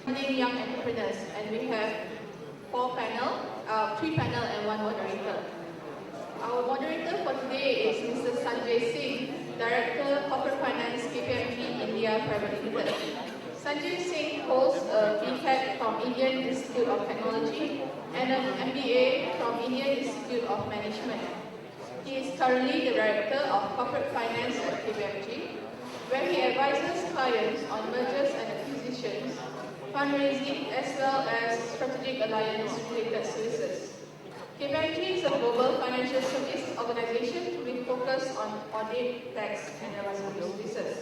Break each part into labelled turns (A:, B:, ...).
A: Funding young entrepreneurs, and we have three panel and one moderator. Our moderator for today is Mr. Sanjay Singh, Director Corporate Finance KPMG India Private Limited. Sanjay Singh holds a BTech from Indian Institute of Technology and an MBA from Indian Institute of Management. He is currently the Director of Corporate Finance at KPMG, where he advises clients on mergers and acquisitions, fundraising, as well as strategic alliance-related services. KPMG is a global financial service organization with focus on audit, tax, and advisory services.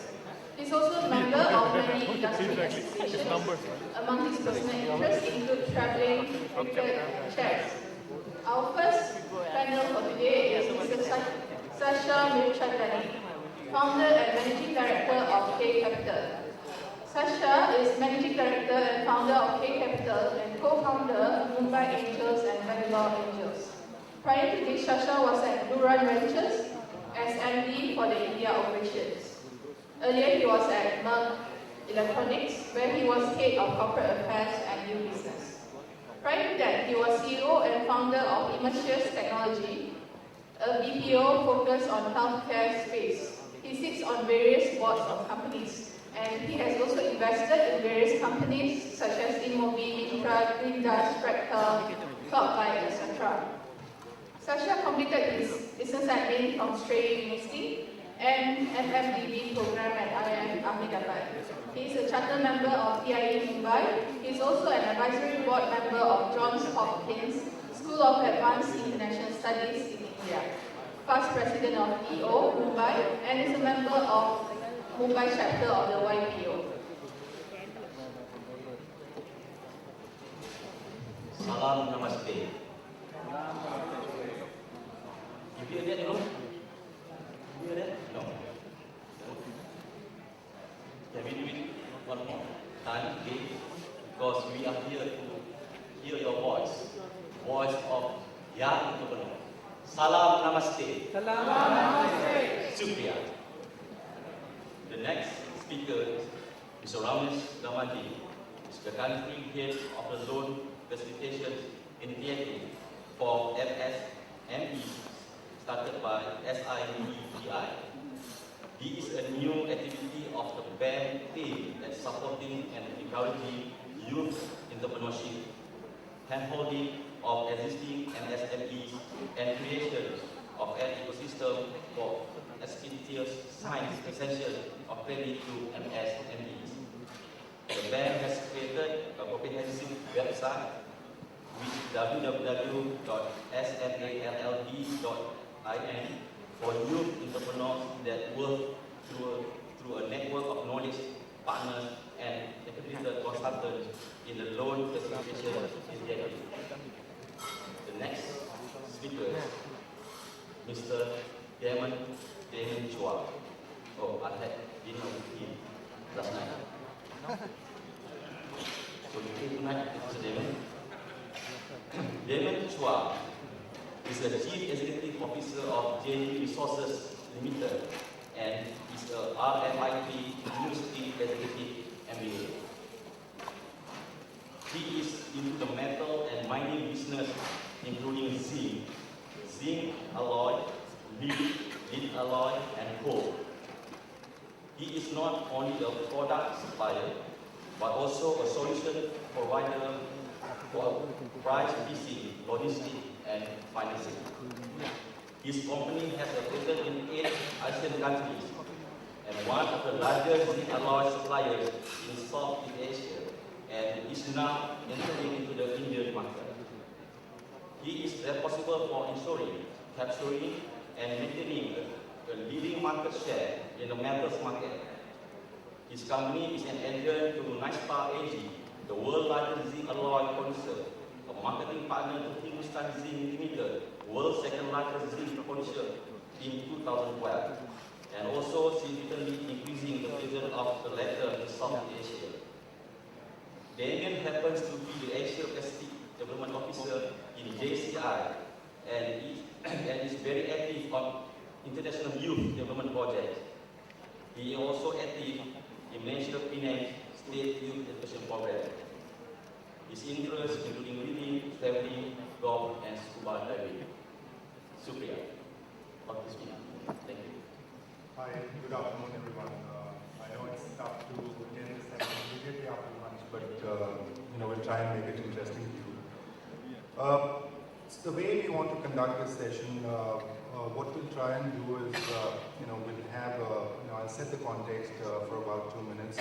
A: He is also a member of many industry associations. Among his personal interests include traveling, cricket, and chess. Our first panel for today is Mr. Sasha Mirchandani, founder and managing director of CAAYE Capital. Sasha is managing director and founder of CAAYE Capital and co-founder of Mumbai Angels and Bangalore Angels. Prior to this, Sasha was at Duran Ventures as MD for the India operations. Earlier, he was at Merck Electronics, where he was head of corporate affairs and new business. Prior to that, he was CEO and founder of Immersious Technology, a BPO focused on healthcare space. He sits on various boards of companies, and he has also invested in various companies such as Immobi, Intra, Greendash, Fractal, Cloudlight, etc. Sasha completed his business admin from Strayer University and MFDB program at IIM Ahmedabad. He is a charter member of TIE Mumbai. He is also an advisory board member of Johns Hopkins School of Advanced International Studies in India, past president of EO Mumbai, and is a member of Mumbai chapter of the YPO.
B: Salam Namaste. You hear that, no? You hear that? No. Can we do it one more time, okay? Because we are here to hear your voice of young entrepreneur. Salam Namaste.
C: Salam Namaste.
B: Shukriya. The next speaker is Mr. Ramesh Dharmaji, is the country head of the loan facilitation initiative for MSME started by SIEGI. He is a new activity of the bank team that's supporting and encouraging youth entrepreneurship, handholding of existing MSMEs, and creation of an ecosystem for expeditious science essential of credit to MSMEs. The bank has created a comprehensive website which is www.small.in for youth entrepreneurs that work through a network of knowledge partners and accredited consultants in the loan facilitation initiative. The next speaker is Mr. Damien Chua. Oh, I had dinner with him last night. So you came tonight, Mr. Damien. Damien Chua is the Chief Executive Officer of JD Resources Limited and is a RMIT University Executive MBA. He is into the metal and mining business, including zinc alloy, lead alloy, and coal. He is not only a product supplier, but also a solution provider for price fixing, logistics, and financing. His company has a presence in 8 Asian countries and one of the largest zinc alloy suppliers in Southeast Asia, and is now entering into the Indian market. He is responsible for ensuring, capturing, and maintaining a leading market share in the metals market. His company is an agent to Nystar AG, the world's largest zinc alloy producer, a marketing partner to Hindustan Zinc Limited, world's second largest zinc producer in 2012, and also significantly increasing the presence of the latter in Southeast Asia. Damien happens to be the Asia Pacific Development Officer in JCI and is very active on international youth development projects. He is also active in Malaysia Penang State Youth Education Program. His interests including reading, traveling, golf, and scuba diving. Shukriya. Thank you.
D: Hi, good afternoon, everyone. I know it's tough to attend this session immediately after lunch, but we'll try and make it interesting for you. So the way we want to conduct this session, what we'll try and do is, we'll have, I'll set the context for about 2 minutes.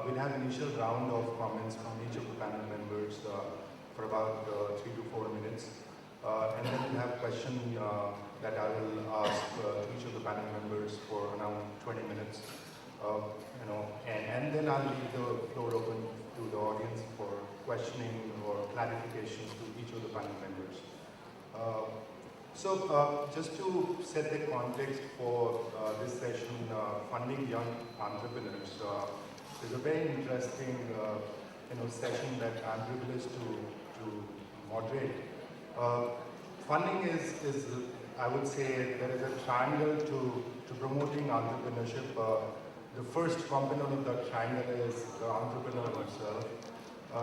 D: We'll have an initial round of comments from each of the panel members for about 3 to 4 minutes. And then we'll have a question that I will ask each of the panel members for around 20 minutes. And then I'll leave the floor open to the audience for questioning or clarifications to each of the panel members. So just to set the context for this session, funding young entrepreneurs, is a very interesting session that I'm privileged to moderate. Funding is, I would say, there is a triangle to promoting entrepreneurship. The first component of that triangle is the entrepreneur himself.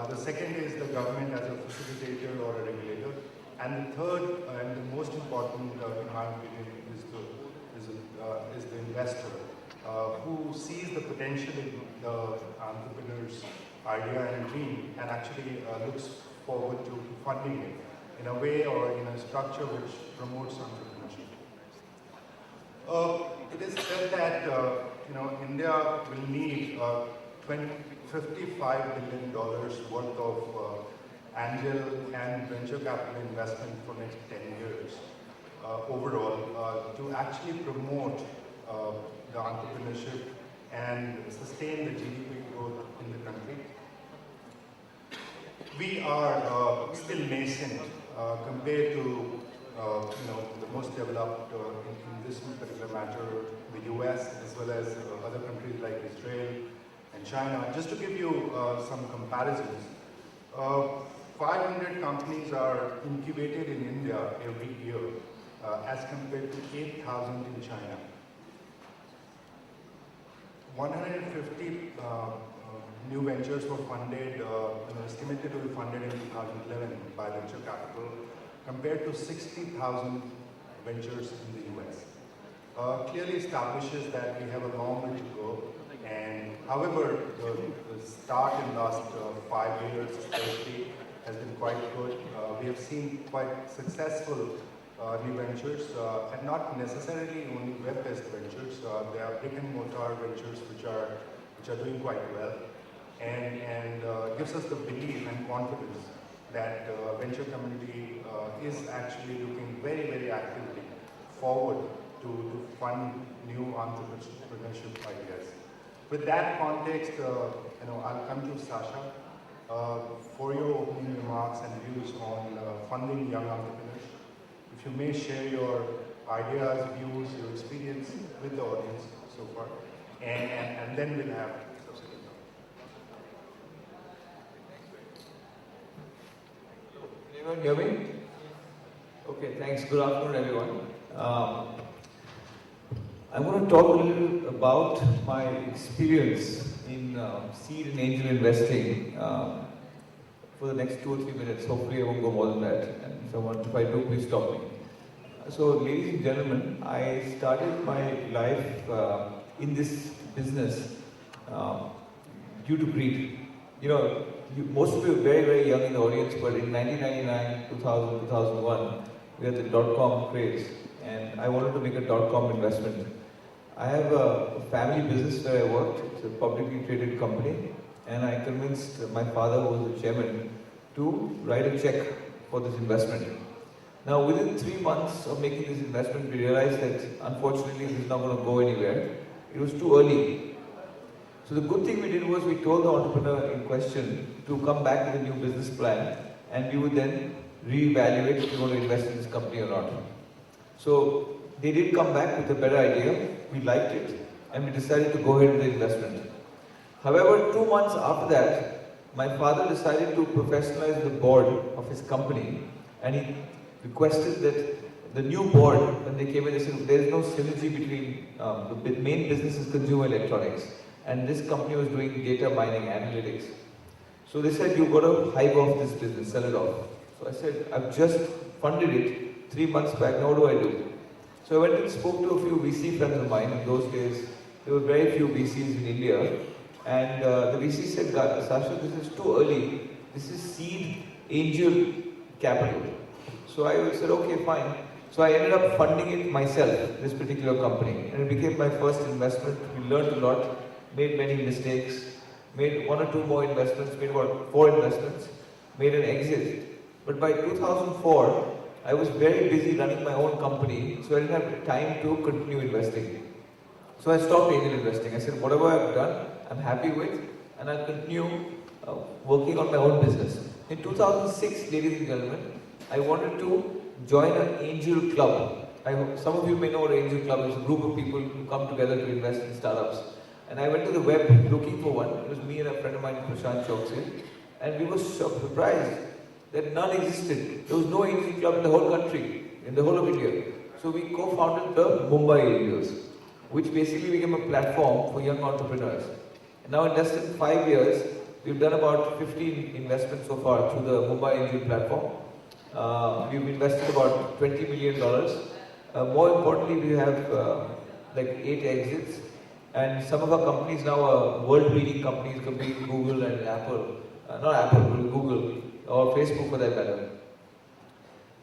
D: The second is the government as a facilitator or a regulator. And the third and the most important, in my opinion, is the investor, who sees the potential in the entrepreneur's idea and dream and actually looks forward to funding it in a way or in a structure which promotes entrepreneurship. It is said that India will need $55 billion worth of angel and venture capital investment for next 10 years overall to actually promote the entrepreneurship and sustain the GDP growth in the country. We are still nascent compared to the most developed in this particular matter, the US as well as other countries like Israel and China. Just to give you some comparisons, 500 companies are incubated in India every year as compared to 8,000 in China. 150 new ventures were funded, estimated to be funded in 2011 by venture capital, compared to 60,000 ventures in the US. Clearly establishes that we have a long way to go. And however, the start in the last 5 years especially has been quite good. We have seen quite successful new ventures, and not necessarily only web-based ventures. There are brick and mortar ventures which are doing quite well, and gives us the belief and confidence that venture community is actually looking very, very actively forward to fund new entrepreneurship ideas. With that context, I'll come to Sasha for your opening remarks and views on funding young entrepreneurs. If you may share your ideas, views, your experience with the audience so far, and then we'll have subsequent.
C: Can anyone hear me? Okay, thanks. Good afternoon, everyone. I'm going to talk a little about my experience in seed and angel investing for the next 2 or 3 minutes. Hopefully I won't go more than that. And if I do, please stop me. So, ladies and gentlemen, I started my life in this business due to greed. Most of you are very, very young in the audience, but in 1999, 2000, 2001, we had the dot-com craze, and I wanted to make a dot-com investment. I have a family business where I worked. It's a publicly traded company, and I convinced my father, who was the chairman, to write a check for this investment. Now, within 3 months of making this investment, we realized that unfortunately this is not going to go anywhere. It was too early. So the good thing we did was we told the entrepreneur in question to come back with a new business plan, and we would then reevaluate if we want to invest in this company or not. So they did come back with a better idea. We liked it, and we decided to go ahead with the investment. However, 2 months after that, my father decided to professionalize the board of his company, and he requested that the new board, when they came in, they said there is no synergy between the main business is consumer electronics, and this company was doing data mining analytics. So they said, you've got to hive off this business, sell it off. So I said, I've just funded it 3 months back, now what do I do? So I went and spoke to a few VC friends of mine. In those days, there were very few VCs in India. And the VC said, Sasha, this is too early. This is seed angel capital. So I said, okay, fine. So I ended up funding it myself, this particular company. And it became my first investment. We learned a lot, made many mistakes, made 1 or 2 more investments, made about 4 investments, made an exit. But by 2004, I was very busy running my own company, so I didn't have time to continue investing. So I stopped angel investing. I said, whatever I've done, I'm happy with, and I'll continue working on my own business. In 2006, ladies and gentlemen, I wanted to join an angel club. Some of you may know what an angel club is, a group of people who come together to invest in startups. And I went to the web looking for one. It was me and a friend of mine, and we were surprised that none existed. There was no angel club in the whole country, in the whole of India. So we co-founded the Mumbai Angels, which basically became a platform for young entrepreneurs. And now in less than 5 years, we've done about 15 investments so far through the Mumbai Angel platform. We've invested about $20 million. More importantly, we have like 8 exits. And some of our companies now are world-leading companies, competing Google and Apple. Not Apple, but Google, or Facebook for that matter.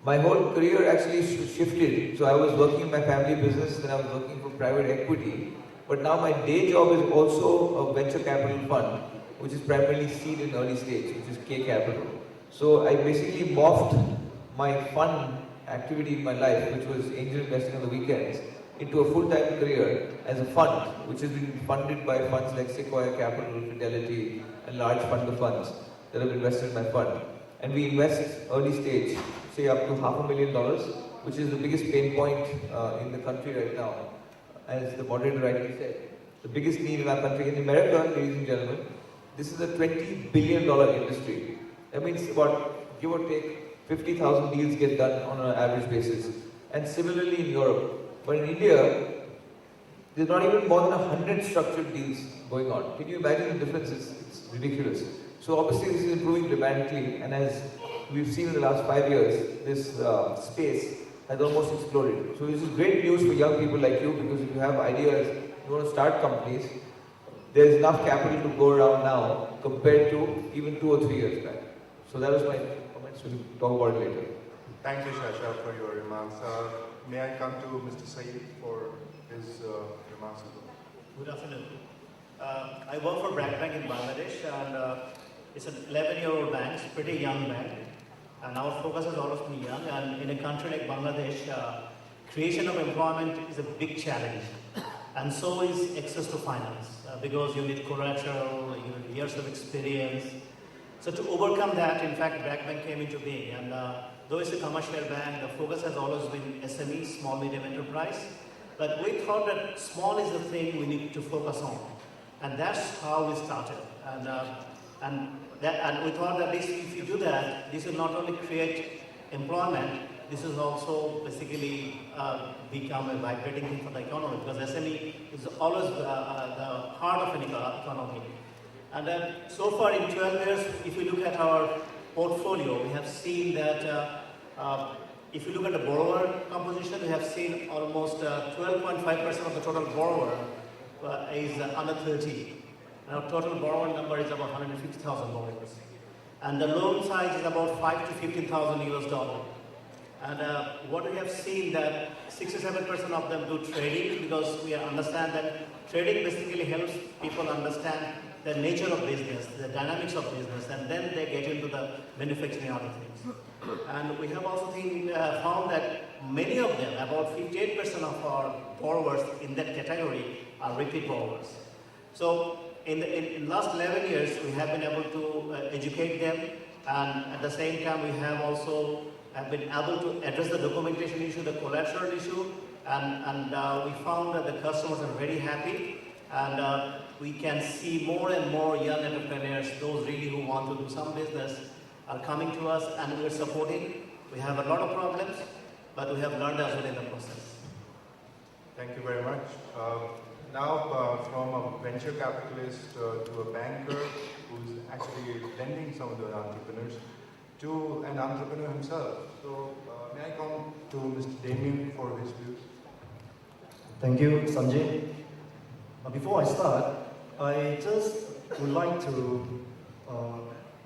C: My whole career actually shifted. So I was working in my family business, then I was working for private equity. But now my day job is also a venture capital fund, which is primarily seed and early stage, which is K Capital. So I basically morphed my fund activity in my life, which was angel investing on the weekends, into a full-time career as a fund, which has been funded by funds like CAAYE Capital, Fidelity, and large fund of funds that have invested in my fund. And we invest early stage, say up to $500,000, which is the biggest pain point in the country right now. As the moderator rightly said, the biggest need in our country. In America, ladies and gentlemen, this is a $20 billion industry. That means about, give or take, 50,000 deals get done on an average basis. And similarly in Europe. But in India, there's not even more than 100 structured deals going on. Can you imagine the difference? It's ridiculous. So obviously this is improving dramatically, and as we've seen in the last 5 years, this space has almost exploded. So this is great news for young people like you, because if you have ideas, you want to start companies, there's enough capital to go around now compared to even 2 or 3 years back. So that was my comments. We'll talk about it later.
D: Thank you, Sasha, for your remarks. May I come to Mr. Syed for his remarks as well?
E: Good afternoon. I work for BRAC Bank in Bangladesh, and it's an 11-year-old bank, it's a pretty young bank. And our focus has always been young, and in a country like Bangladesh, creation of employment is a big challenge. And so is access to finance, because you need collateral, you need years of experience. So to overcome that, in fact, BRAC Bank came into being. And though it's a commercial bank, the focus has always been SME, small medium enterprise. But we thought that small is the thing we need to focus on. And that's how we started. And we thought that if you do that, this will not only create employment, this is also basically become a vibrating thing for the economy, because SME is always the heart of an economy. And so far in 12 years, if you look at our portfolio, we have seen that if you look at the borrower composition, we have seen almost 12.5% of the total borrower is under 30. Our total borrower number is about 150,000 borrowers. And the loan size is about $5,000 to $15,000. And what we have seen that 67% of them do trading, because we understand that trading basically helps people understand the nature of business, the dynamics of business, and then they get into the manufacturing other things. And we have also found that many of them, about 58% of our borrowers in that category, are repeat borrowers. So in the last 11 years, we have been able to educate them, and at the same time, we have also been able to address the documentation issue, the collateral issue, and we found that the customers are very happy, and we can see more and more young entrepreneurs, those really who want to do some business, are coming to us, and we are supporting. We have a lot of problems, but we have learned as well in the process.
D: Thank you very much. Now, from a venture capitalist to a banker, who's actually lending some of the entrepreneurs to an entrepreneur himself. So may I come to Mr. Damien for his views?
F: Thank you, Sanjay. Before I start, I just would like to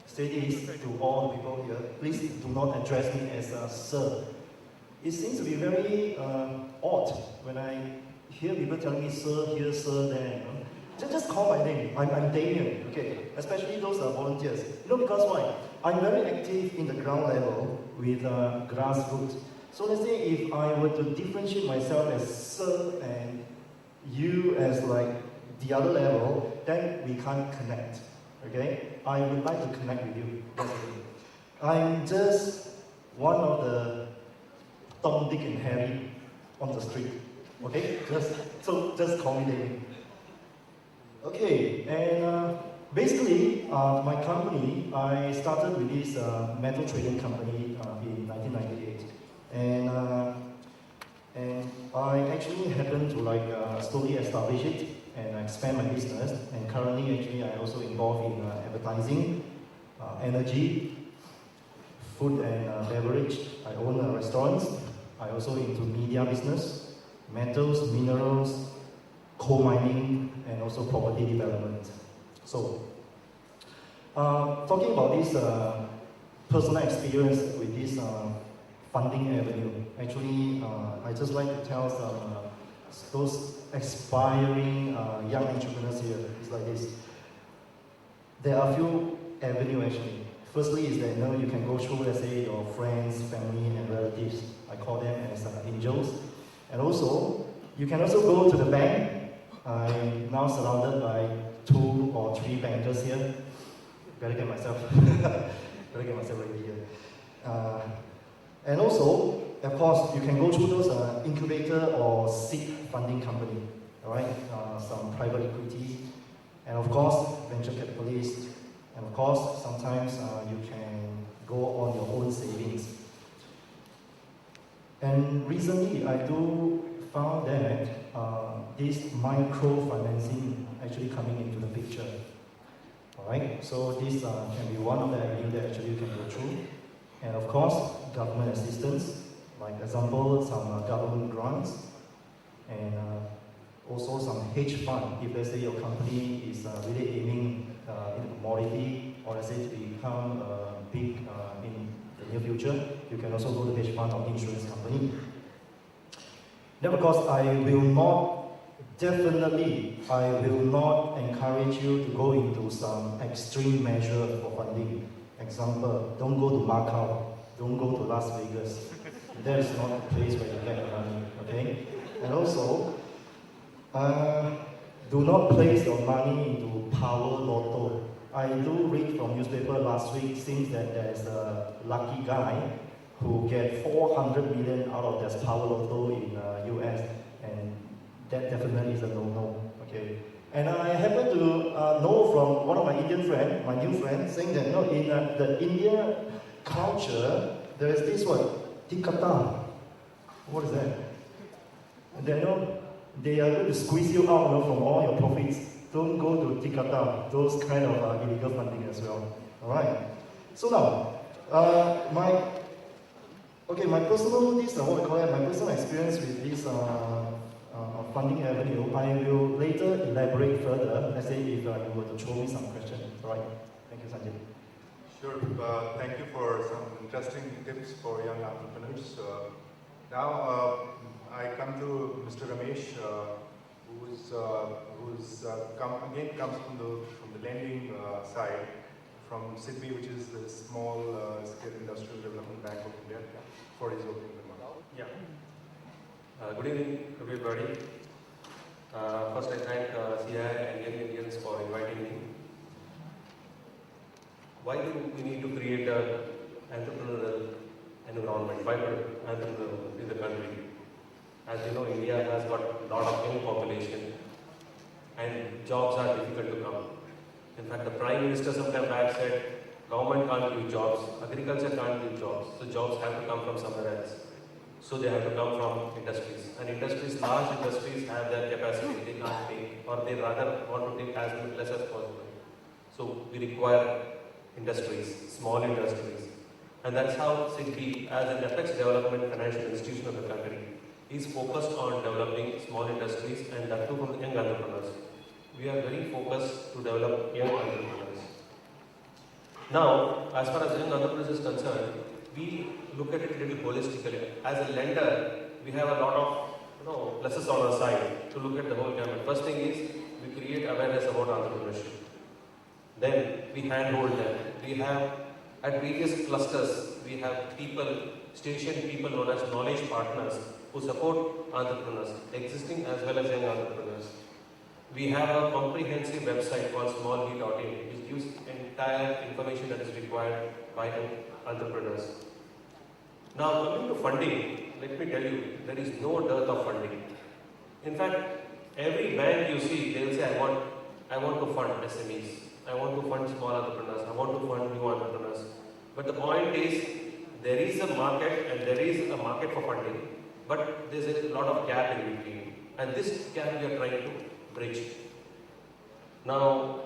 F: say this to all the people here. Please do not address me as sir. It seems to be very odd when I hear people telling me sir here, sir there. You know? Just call my name. I'm Damien, okay? Especially those volunteers. You know, because why? I'm very active in the ground level with grassroots. So let's say if I were to differentiate myself as sir and you as like the other level, then we can't connect, okay? I would like to connect with you, definitely. I'm just one of the Tom, Dick and Harry on the street, okay? Just call me Damien. Okay, and basically, my company, I started with this metal trading company in 1998. And I actually happened to like slowly establish it and expand my business. And currently, actually, I also involved in advertising, energy, food and beverage. I own restaurants. I also into media business, metals, minerals, coal mining, and also property development. So, talking about this personal experience with this funding avenue. Actually, I just like to tell those aspiring young entrepreneurs here. It's like this. There are a few avenues actually. Firstly is that you can go through, let's say, your friends, family, and relatives. I call them as angels. And also, you can also go to the bank. I'm now surrounded by 2 or 3 bankers here. Better get myself. Better get myself ready here. And also, of course, you can go through those incubator or seed funding company, all right? Some private equity, and of course, venture capitalists, and of course, sometimes you can go on your own savings. And recently, I do found that this microfinancing actually coming into the picture, all right? So this can be one of the avenues that actually you can go through. And of course, government assistance, like example, some government grants, and also some hedge fund. If let's say your company is really aiming in commodity, or let's say to become big in the near future, you can also go to hedge fund or insurance company. Then of course, I will not encourage you to go into some extreme measure for funding. Example, don't go to Macau, don't go to Las Vegas. That is not the place where you get money, okay? And also, do not place your money into power lotto. I do read from newspaper last week, seems that there's a lucky guy who get 400 million out of this power lotto in US, and that definitely is a no-no, okay? And I happen to know from one of my Indian friends, my new friend, saying that in the Indian culture, there is this word, tikata. What is that? And they are going to squeeze you out from all your profits. Don't go to tikata, those kind of illegal funding as well. All right. So now, my personal experience with this funding avenue, I will later elaborate further, let's say if you were to throw me some questions. All right. Thank you, Sanjay.
D: Sure. Thank you for some interesting tips for young entrepreneurs. Now, I come to Mr. Ramesh, comes from the lending side, from SIDBI, which is the Small Scale Industrial Development Bank of India, for his opening remarks.
G: Yeah. Good evening, everybody. First, I thank CAAYE and Young Indians for inviting me. Why do we need to create an entrepreneurial environment, vibrant entrepreneurial in the country? As you know, India has got a lot of young population, and jobs are difficult to come. In fact, the Prime Minister some time back said, government can't give jobs, agriculture can't give jobs, so jobs have to come from somewhere else. So they have to come from industries. And industries, large industries have their capacity, they can't take, or they rather want to take as less as possible. So we require industries, small industries. And that's how SIGBI, as an apex development financial institution of the country, is focused on developing small industries and that too from young entrepreneurs. We are very focused to develop young entrepreneurs. Now, as far as young entrepreneurs is concerned, we look at it a little holistically. As a lender, we have a lot of pluses on our side to look at the whole gamut. First thing is, we create awareness about entrepreneurship. Then we handhold them. We have, at various clusters, we have stationed people known as knowledge partners who support entrepreneurs, existing as well as young entrepreneurs. We have a comprehensive website called smallb.in, which gives entire information that is required by entrepreneurs. Now, coming to funding, let me tell you, there is no dearth of funding. In fact, every bank you see, they will say, I want to fund SMEs, I want to fund small entrepreneurs, I want to fund new entrepreneurs. But the point is, there is a market and there is a market for funding, but there is a lot of gap in between. And this gap we are trying to bridge. Now,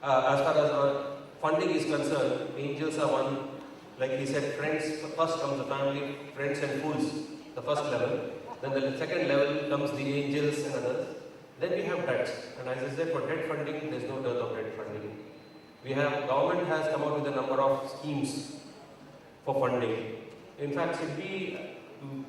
G: as far as our funding is concerned, angels are one, like he said, friends, first comes the family, friends and fools, the first level. Then the second level comes the angels and others. Then we have debt. And as I said, for debt funding, there is no dearth of debt funding. We have, government has come out with a number of schemes for funding. In fact,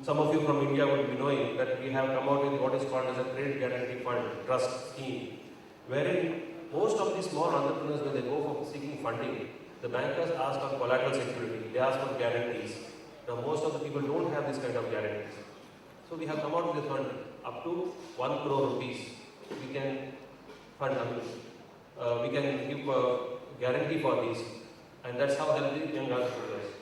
G: some of you from India would be knowing that we have come out with what is called as a Credit Guarantee Fund, trust scheme, wherein most of these small entrepreneurs, when they go for seeking funding, the bankers ask for collateral security, they ask for guarantees. Now, most of the people don't have this kind of guarantees. So we have come out with a fund up to 1 crore rupees. We can fund, we can give a guarantee for these, and that's how they'll be young entrepreneurs.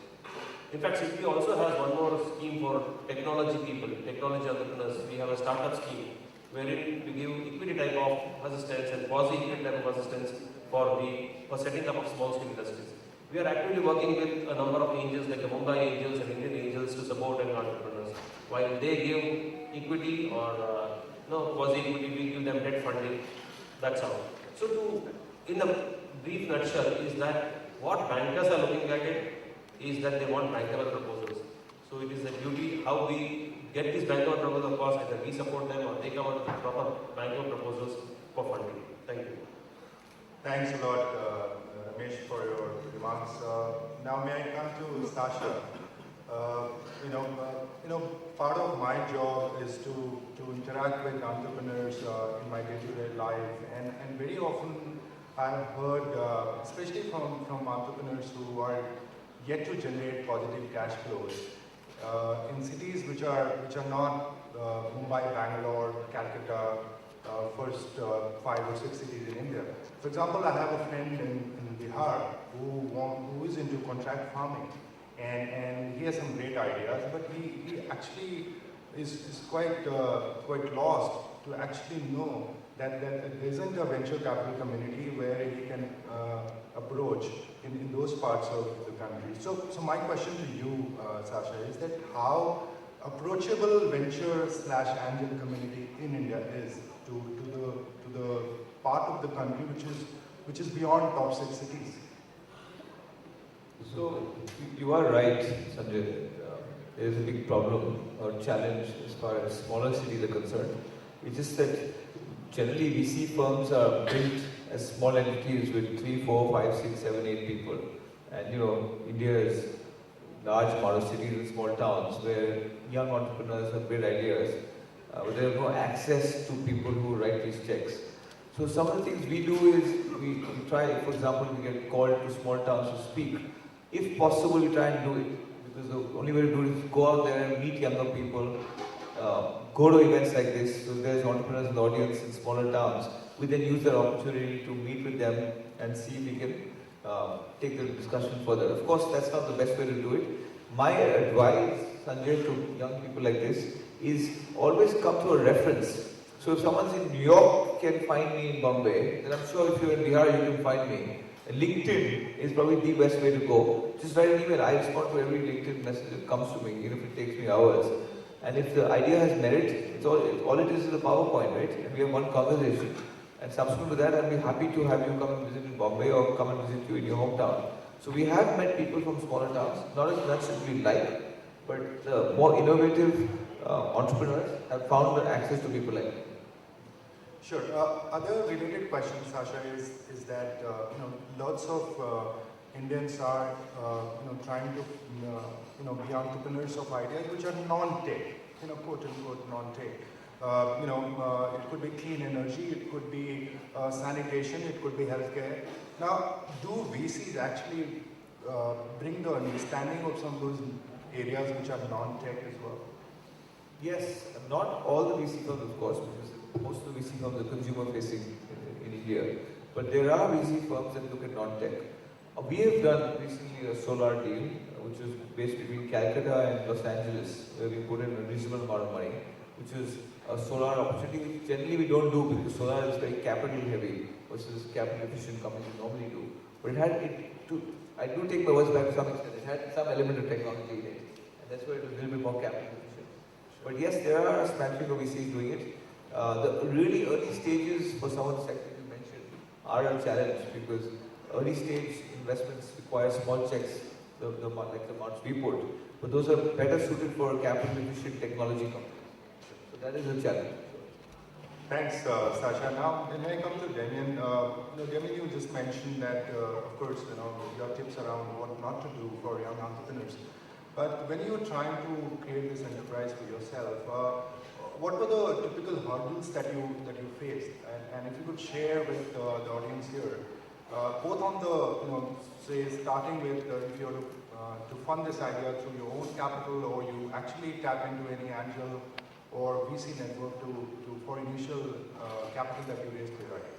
G: In fact, SIGBI also has one more scheme for technology people, technology entrepreneurs. We have a startup scheme wherein we give equity type of assistance and quasi-equity type of assistance for setting up of small-scale industries. We are actively working with a number of angels like the Mumbai Angels and Indian Angels to support young entrepreneurs. While they give equity or quasi-equity, we give them debt funding. That's how. So, in a brief nutshell, is that what bankers are looking at it is that they want bankable proposals. So it is a duty how we get these bankable proposals, of course, either we support them or they come out with proper bankable proposals for funding. Thank you.
D: Thanks a lot, Ramesh, for your remarks. Now may I come to Sasha? Part of my job is to interact with entrepreneurs in my day-to-day life, and very often I've heard, especially from entrepreneurs who are yet to generate positive cash flows in cities which are not Mumbai, Bangalore, Calcutta, first 5 or 6 cities in India. For example, I have a friend in Bihar who is into contract farming, and he has some great ideas, but he actually is quite lost to actually know that there isn't a venture capital community where he can approach in those parts of the country. So my question to you, Sasha, is that how approachable venture/angel community in India is to the part of the country which is beyond top 6 cities?
C: So you are right, Sanjay. There is a big problem or challenge as far as smaller cities are concerned. It's just that generally VC firms are built as small entities with 3, 4, 5, 6, 7, 8 people. And India is large amount of cities and small towns where young entrepreneurs have great ideas, but there is no access to people who write these checks. So some of the things we do is we try, for example, we get called to small towns to speak. If possible, we try and do it, because the only way to do it is go out there and meet younger people, go to events like this. So there's entrepreneurs in the audience in smaller towns. We then use that opportunity to meet with them and see if we can take the discussion further. Of course, that's not the best way to do it. My advice, Sanjay, to young people like this is always come to a reference. So if someone's in New York can find me in Bombay, then I'm sure if you're in Bihar, you can find me. LinkedIn is probably the best way to go. Just write an email. I respond to every LinkedIn message that comes to me, even if it takes me hours. And if the idea has merit, all it is a PowerPoint, right? And we have one conversation. And subsequent to that, I'll be happy to have you come and visit in Bombay or come and visit you in your hometown. So we have met people from smaller towns, not as much as we like, but the more innovative entrepreneurs have found access to people like me.
D: Sure. Other related question, Sasha, is that lots of Indians are trying to be entrepreneurs of ideas which are non-tech, quote unquote non-tech. It could be clean energy, it could be sanitation, it could be healthcare. Now, do VCs actually bring the understanding of some of those areas which are non-tech as well?
C: Yes, not all the VC firms, of course, because most of the VC firms are consumer facing in India. But there are VC firms that look at non-tech. We have done recently a solar deal, which is based between Calcutta and Los Angeles, where we put in a reasonable amount of money, which is a solar opportunity which generally we don't do because solar is very capital heavy versus capital efficient companies normally do. But I do take my words back to some extent. It had some element of technology in it, and that's why it was a little bit more capital efficient. But yes, there are a smattering of VCs doing it. The really early stages for some of the sectors you mentioned are a challenge because early stage investments require small checks, like the amounts we put, but those are better suited for capital efficient technology companies. So that is a challenge.
D: Thanks, Sasha. Now, when I come to Damien, Damien, you just mentioned that, of course, your tips around what not to do for young entrepreneurs. But when you're trying to create this enterprise for yourself, what were the typical hurdles that you faced? And if you could share with the audience here, both on the, say, starting with if you're to fund this idea through your own capital, or you actually tap into any angel or VC network for initial capital that you raised for your idea.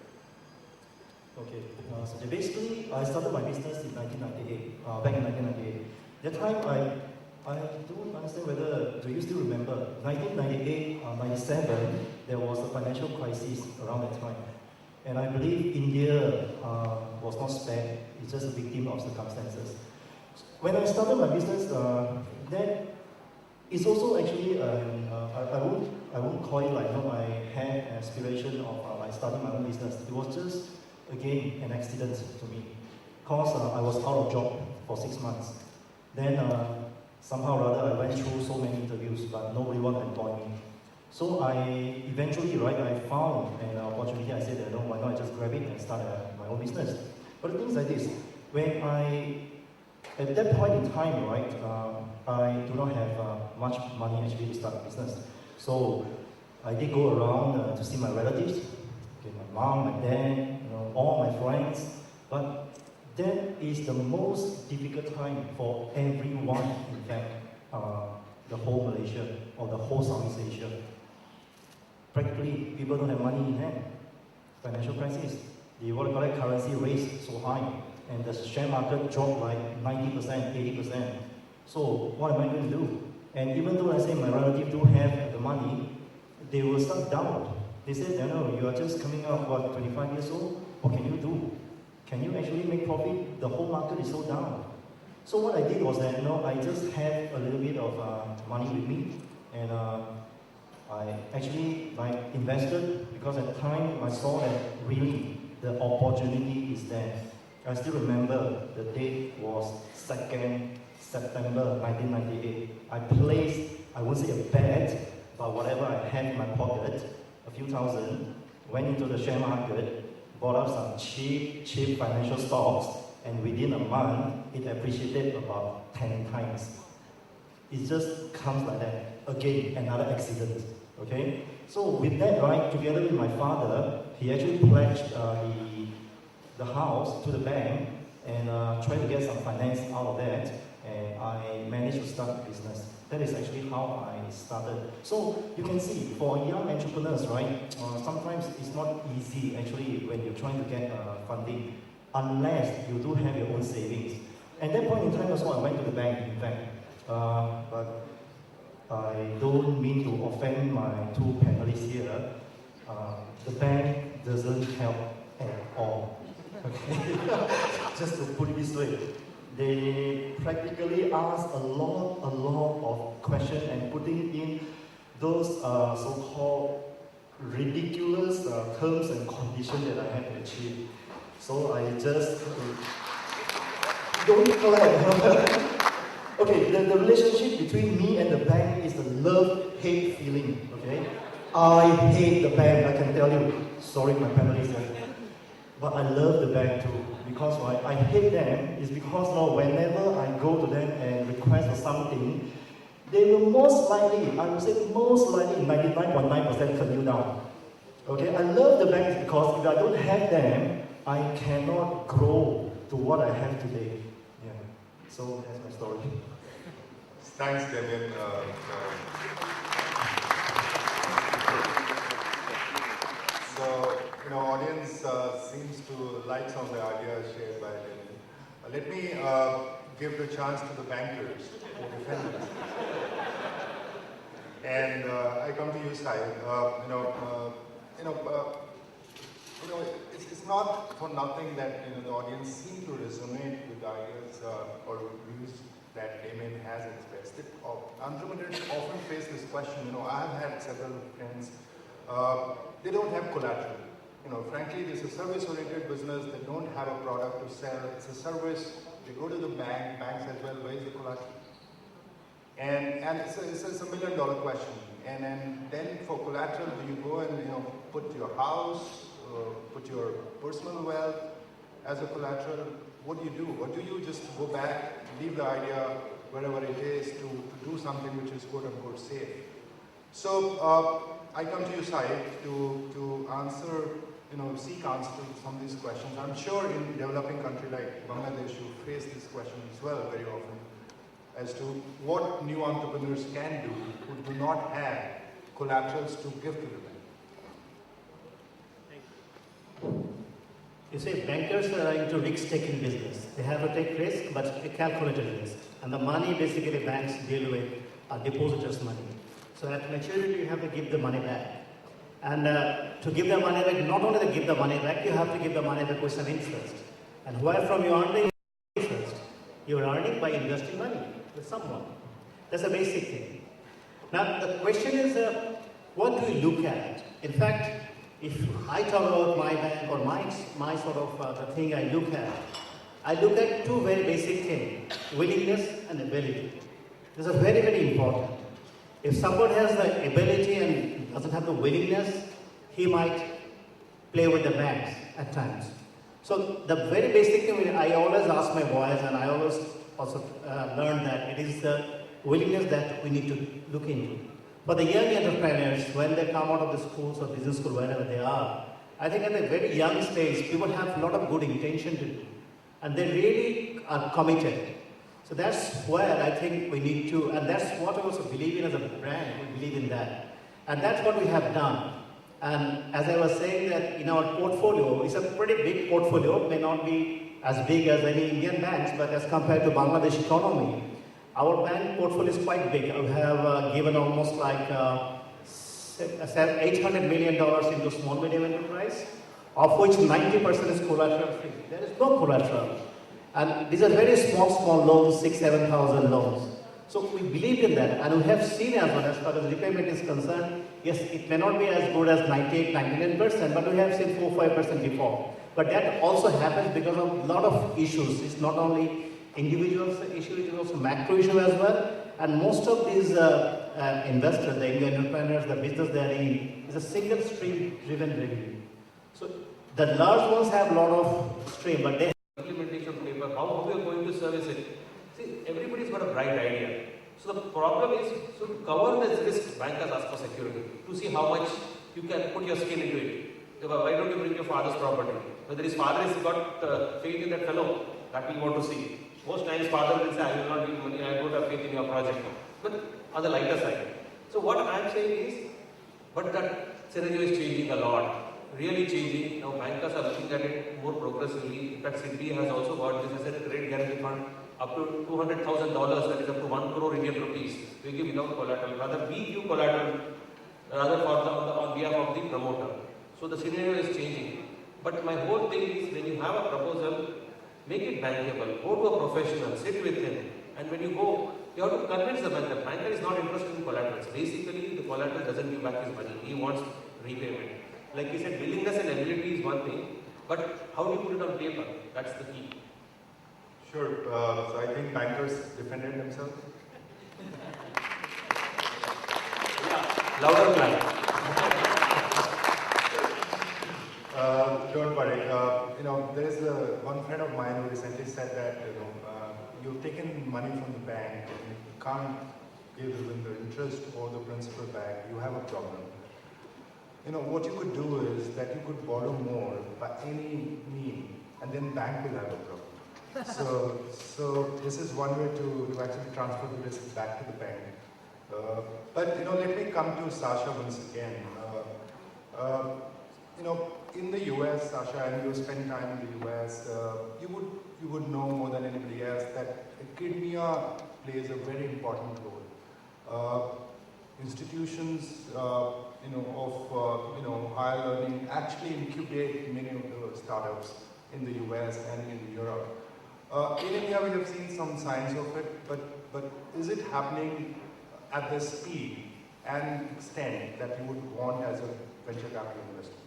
F: Okay, so basically, I started my business in 1998, back in 1998. That time, I don't understand whether, do you still remember, 1998, 97, there was a financial crisis around that time. And I believe India was not spared, it's just a victim of circumstances. When I started my business, then it's also actually, I won't call it like, I had an aspiration of like starting my own business. It was just, again, an accident to me. Because I was out of job for 6 months. Then somehow or other, I went through so many interviews, but nobody wanted to employ me. So I eventually, I found an opportunity. I said, why not I just grab it and start my own business. But the thing is like this, at that point in time, I do not have much money actually to start a business. So I did go around to see my relatives, my mom, my dad, all my friends. But that is the most difficult time for everyone, in fact, the whole Malaysia or the whole Southeast Asia. Practically, people don't have money in hand. Financial crisis. The currency raised so high, and the share market dropped like 90%, 80%. So what am I going to do? And even though I say my relative do have the money, they will start doubt. They said, you are just coming out, 25 years old? What can you do? Can you actually make profit? The whole market is so down. So what I did was that, I just had a little bit of money with me, and I actually invested, because at the time I saw that really the opportunity is there. I still remember the date was 2nd September 1998. I placed, I won't say a bet, but whatever I had in my pocket, a few thousand, went into the share market, bought up some cheap financial stocks, and within a month, it appreciated about 10 times. It just comes like that. Again, another accident, okay? So with that, together with my father, he actually pledged the house to the bank and tried to get some finance out of that, and I managed to start a business. That is actually how I started. So you can see, for young entrepreneurs, sometimes it's not easy actually when you're trying to get funding, unless you do have your own savings. At that point in time also, I went to the bank, in fact, but I don't mean to offend my two panelists here. The bank doesn't help at all. Okay? Just to put it this way, they practically ask a lot of questions and putting in those so-called ridiculous terms and conditions that I had to achieve. So I just don't clap. Okay, the relationship between me and the bank is a love-hate feeling. Okay, I hate the bank. I can tell you. Sorry, my family is there. But I love the bank too, because why I hate them is because whenever I go to them and request for something, they will most likely, I would say most likely 99.9% turn you down. Okay, I love the banks because if I don't have them, I cannot grow to what I have today. Yeah, so that's my story.
D: Thanks, Damien. So, audience seems to like some of the ideas shared by Damien. Let me give the chance to the bankers to defend themselves. And I come to you, Syed. It's not for nothing that the audience seem to resonate with the ideas or views that Damien has expressed. Entrepreneurs often face this question. I've had several friends. They don't have collateral. Frankly, this is a service-oriented business. They don't have a product to sell. It's a service. They go to the bank. Banks as well. Where is the collateral? And it's a $1 million question. And then for collateral, do you go and put your house, put your personal wealth as a collateral? What do you do? Or do you just go back, leave the idea wherever it is to do something which is quote unquote safe? So I come to you, Syed, to answer, seek answers to some of these questions. I'm sure in a developing country like Bangladesh, you face this question as well very often, as to what new entrepreneurs can do who do not have collaterals to give to the bank.
E: You say bankers are into risk-taking business. They have to take risk, but a calculated risk. And the money basically banks deal with are depositors' money. So at maturity, you have to give the money back. And to give the money back, not only to give the money back, you have to give the money back with some interest. And where from you earn the interest? You are earning by investing money with someone. That's a basic thing. Now, the question is, what do we look at? In fact, if I talk about my bank or my sort of the thing I look at two very basic things, willingness and ability. These are very, very important. If someone has the ability and doesn't have the willingness, he might play with the banks at times. So the very basic thing I always ask my boys, and I always also learn that it is the willingness that we need to look into. For the young entrepreneurs, when they come out of the schools or business school, wherever they are, I think at a very young stage, people have a lot of good intention to do. And they really are committed. So that's where I think we need to, and that's what I also believe in as a brand, we believe in that. And that's what we have done. And as I was saying that in our portfolio, it's a pretty big portfolio, it may not be as big as any Indian banks, but as compared to Bangladesh economy, our bank portfolio is quite big. We have given almost like $800 million into small medium enterprise, of which 90% is collateral free. There is no collateral. And these are very small loans, 6,000-7,000 loans. So we believe in that, and we have seen as well as far as repayment is concerned, yes, it may not be as good as 98-99%, but we have seen 4-5% default. But that also happens because of a lot of issues. It's not only individuals issue, it is also macro issue as well. And most of these investors, the Indian entrepreneurs, the business they are in, is a single stream driven revenue. So the large ones have a lot of stream, but they
G: implementation paper, how we are going to service it. See, everybody's got a bright idea. So the problem is, so to cover this risk, bankers ask for security to see how much you can put your skin into it. Why don't you bring your father's property? Whether his father has got faith in that fellow, that we want to see. Most times father will say, I will not give money, I don't have faith in your project. But on the lighter side. So what I am saying is, but that scenario is changing a lot. Really changing. Now bankers are looking at it more progressively. In fact, City has also got this as a credit guarantee fund up to $200,000, that is up to 1 crore Indian rupees. We give without collateral. Rather, we give collateral rather on behalf of the promoter. So the scenario is changing. But my whole thing is, when you have a proposal, make it bankable. Go to a professional, sit with him, and when you go, you have to convince the banker. The banker is not interested in collaterals. Basically, the collateral doesn't give back his money. He wants repayment. Like you said, willingness and ability is one thing, but how do you put it on paper? That's the key.
D: Sure. So I think bankers defended themselves.
G: Yeah, louder clap.
D: Don't worry. There is one friend of mine who recently said that you've taken money from the bank and you can't give them the interest or the principal back. You have a problem. What you could do is that you could borrow more by any means, and then bank will have a problem. So this is one way to actually transfer the risk back to the bank. But let me come to Sasha once again. In the US, Sasha, and you spend time in the US, you would know more than anybody else that academia plays a very important role. Institutions, of higher learning actually incubate many of the startups in the US and in Europe. In India, we have seen some signs of it, but is it happening at the speed and extent that you would want as a venture capital investor?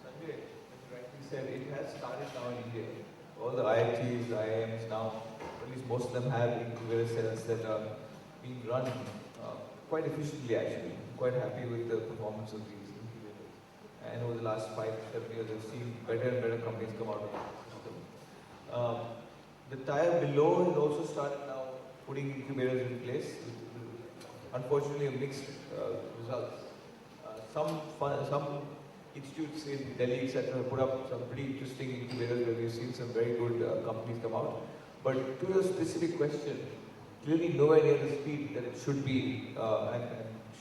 C: Sanjay, as you rightly said, it has started now in India. All the IITs, IIMs now, at least most of them have incubator cells that are being run quite efficiently actually. I'm quite happy with the performance of these incubators. And over the last 5-7 years, I've seen better and better companies come out of the system. The tier below has also started now putting incubators in place. Unfortunately, mixed results. Some institutes in Delhi, etc., have put up some pretty interesting incubators where we've seen some very good companies come out. But to your specific question, clearly nowhere near the speed that it should be and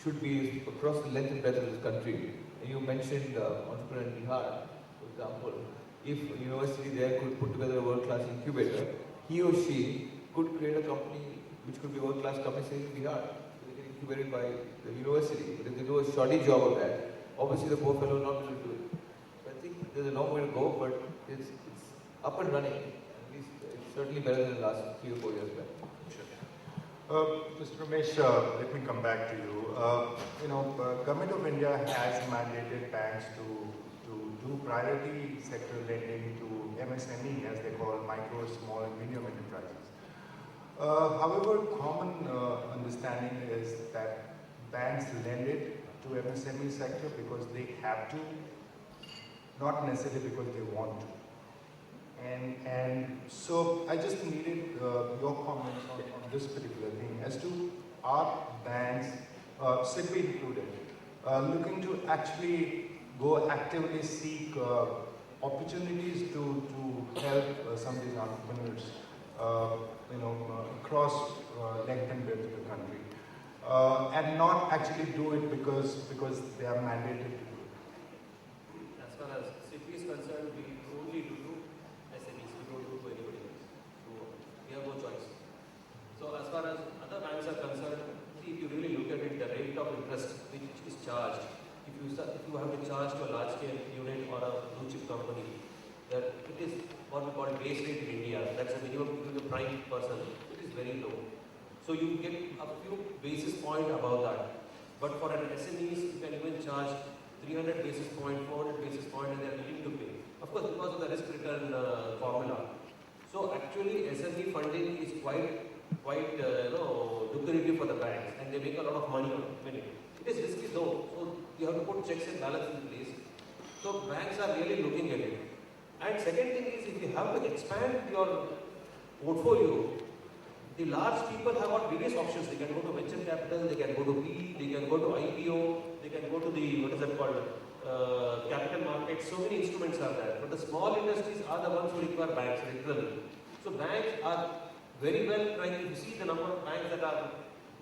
C: should be across the length and breadth of this country. And you mentioned entrepreneur in Bihar, for example. If a university there could put together a world-class incubator, he or she could create a company which could be a world-class company, say in Bihar. They get incubated by the university. But if they do a shoddy job of that, obviously the poor fellow will not be able to do it. So I think there's a long way to go, but it's up and running. At least it's certainly better than the last 3 or 4 years back.
D: Mr. Ramesh, let me come back to you. Government of India has mandated banks to do priority sector lending to MSME, as they call micro, small, and medium enterprises. However, common understanding is that banks lend it to MSME sector because they have to, not necessarily because they want to. And so I just needed your comments on this particular thing as to are banks, SIDBI included, looking to actually go actively seek opportunities to help some of these entrepreneurs, across length and breadth of the country, and not actually do it because they are mandated to do it.
G: As far as SIDBI is concerned, we only do SMEs, we don't do anybody else. So we have no choice. So as far as other banks are concerned, see, if you really look at it, the rate of interest which is charged, if you have to charge to a large scale unit or a blue chip company, that it is what we call base rate in India. That's a minimum to the prime person. It is very low. So you get a few basis points above that. But for an SMEs, you can even charge 300 basis point, 400 basis point, and they are willing to pay. Of course, because of the risk return formula. So actually, SME funding is quite lucrative for the banks, and they make a lot of money on it. It is risky though, so you have to put checks and balances in place. So banks are really looking at it. And second thing is, if you have to expand your portfolio, the large people have got various options. They can go to venture capital, they can go to PE, they can go to IPO, they can go to the, capital markets. So many instruments are there. But the small industries are the ones who require banks, literally. So banks are very well trying to see the number of banks that are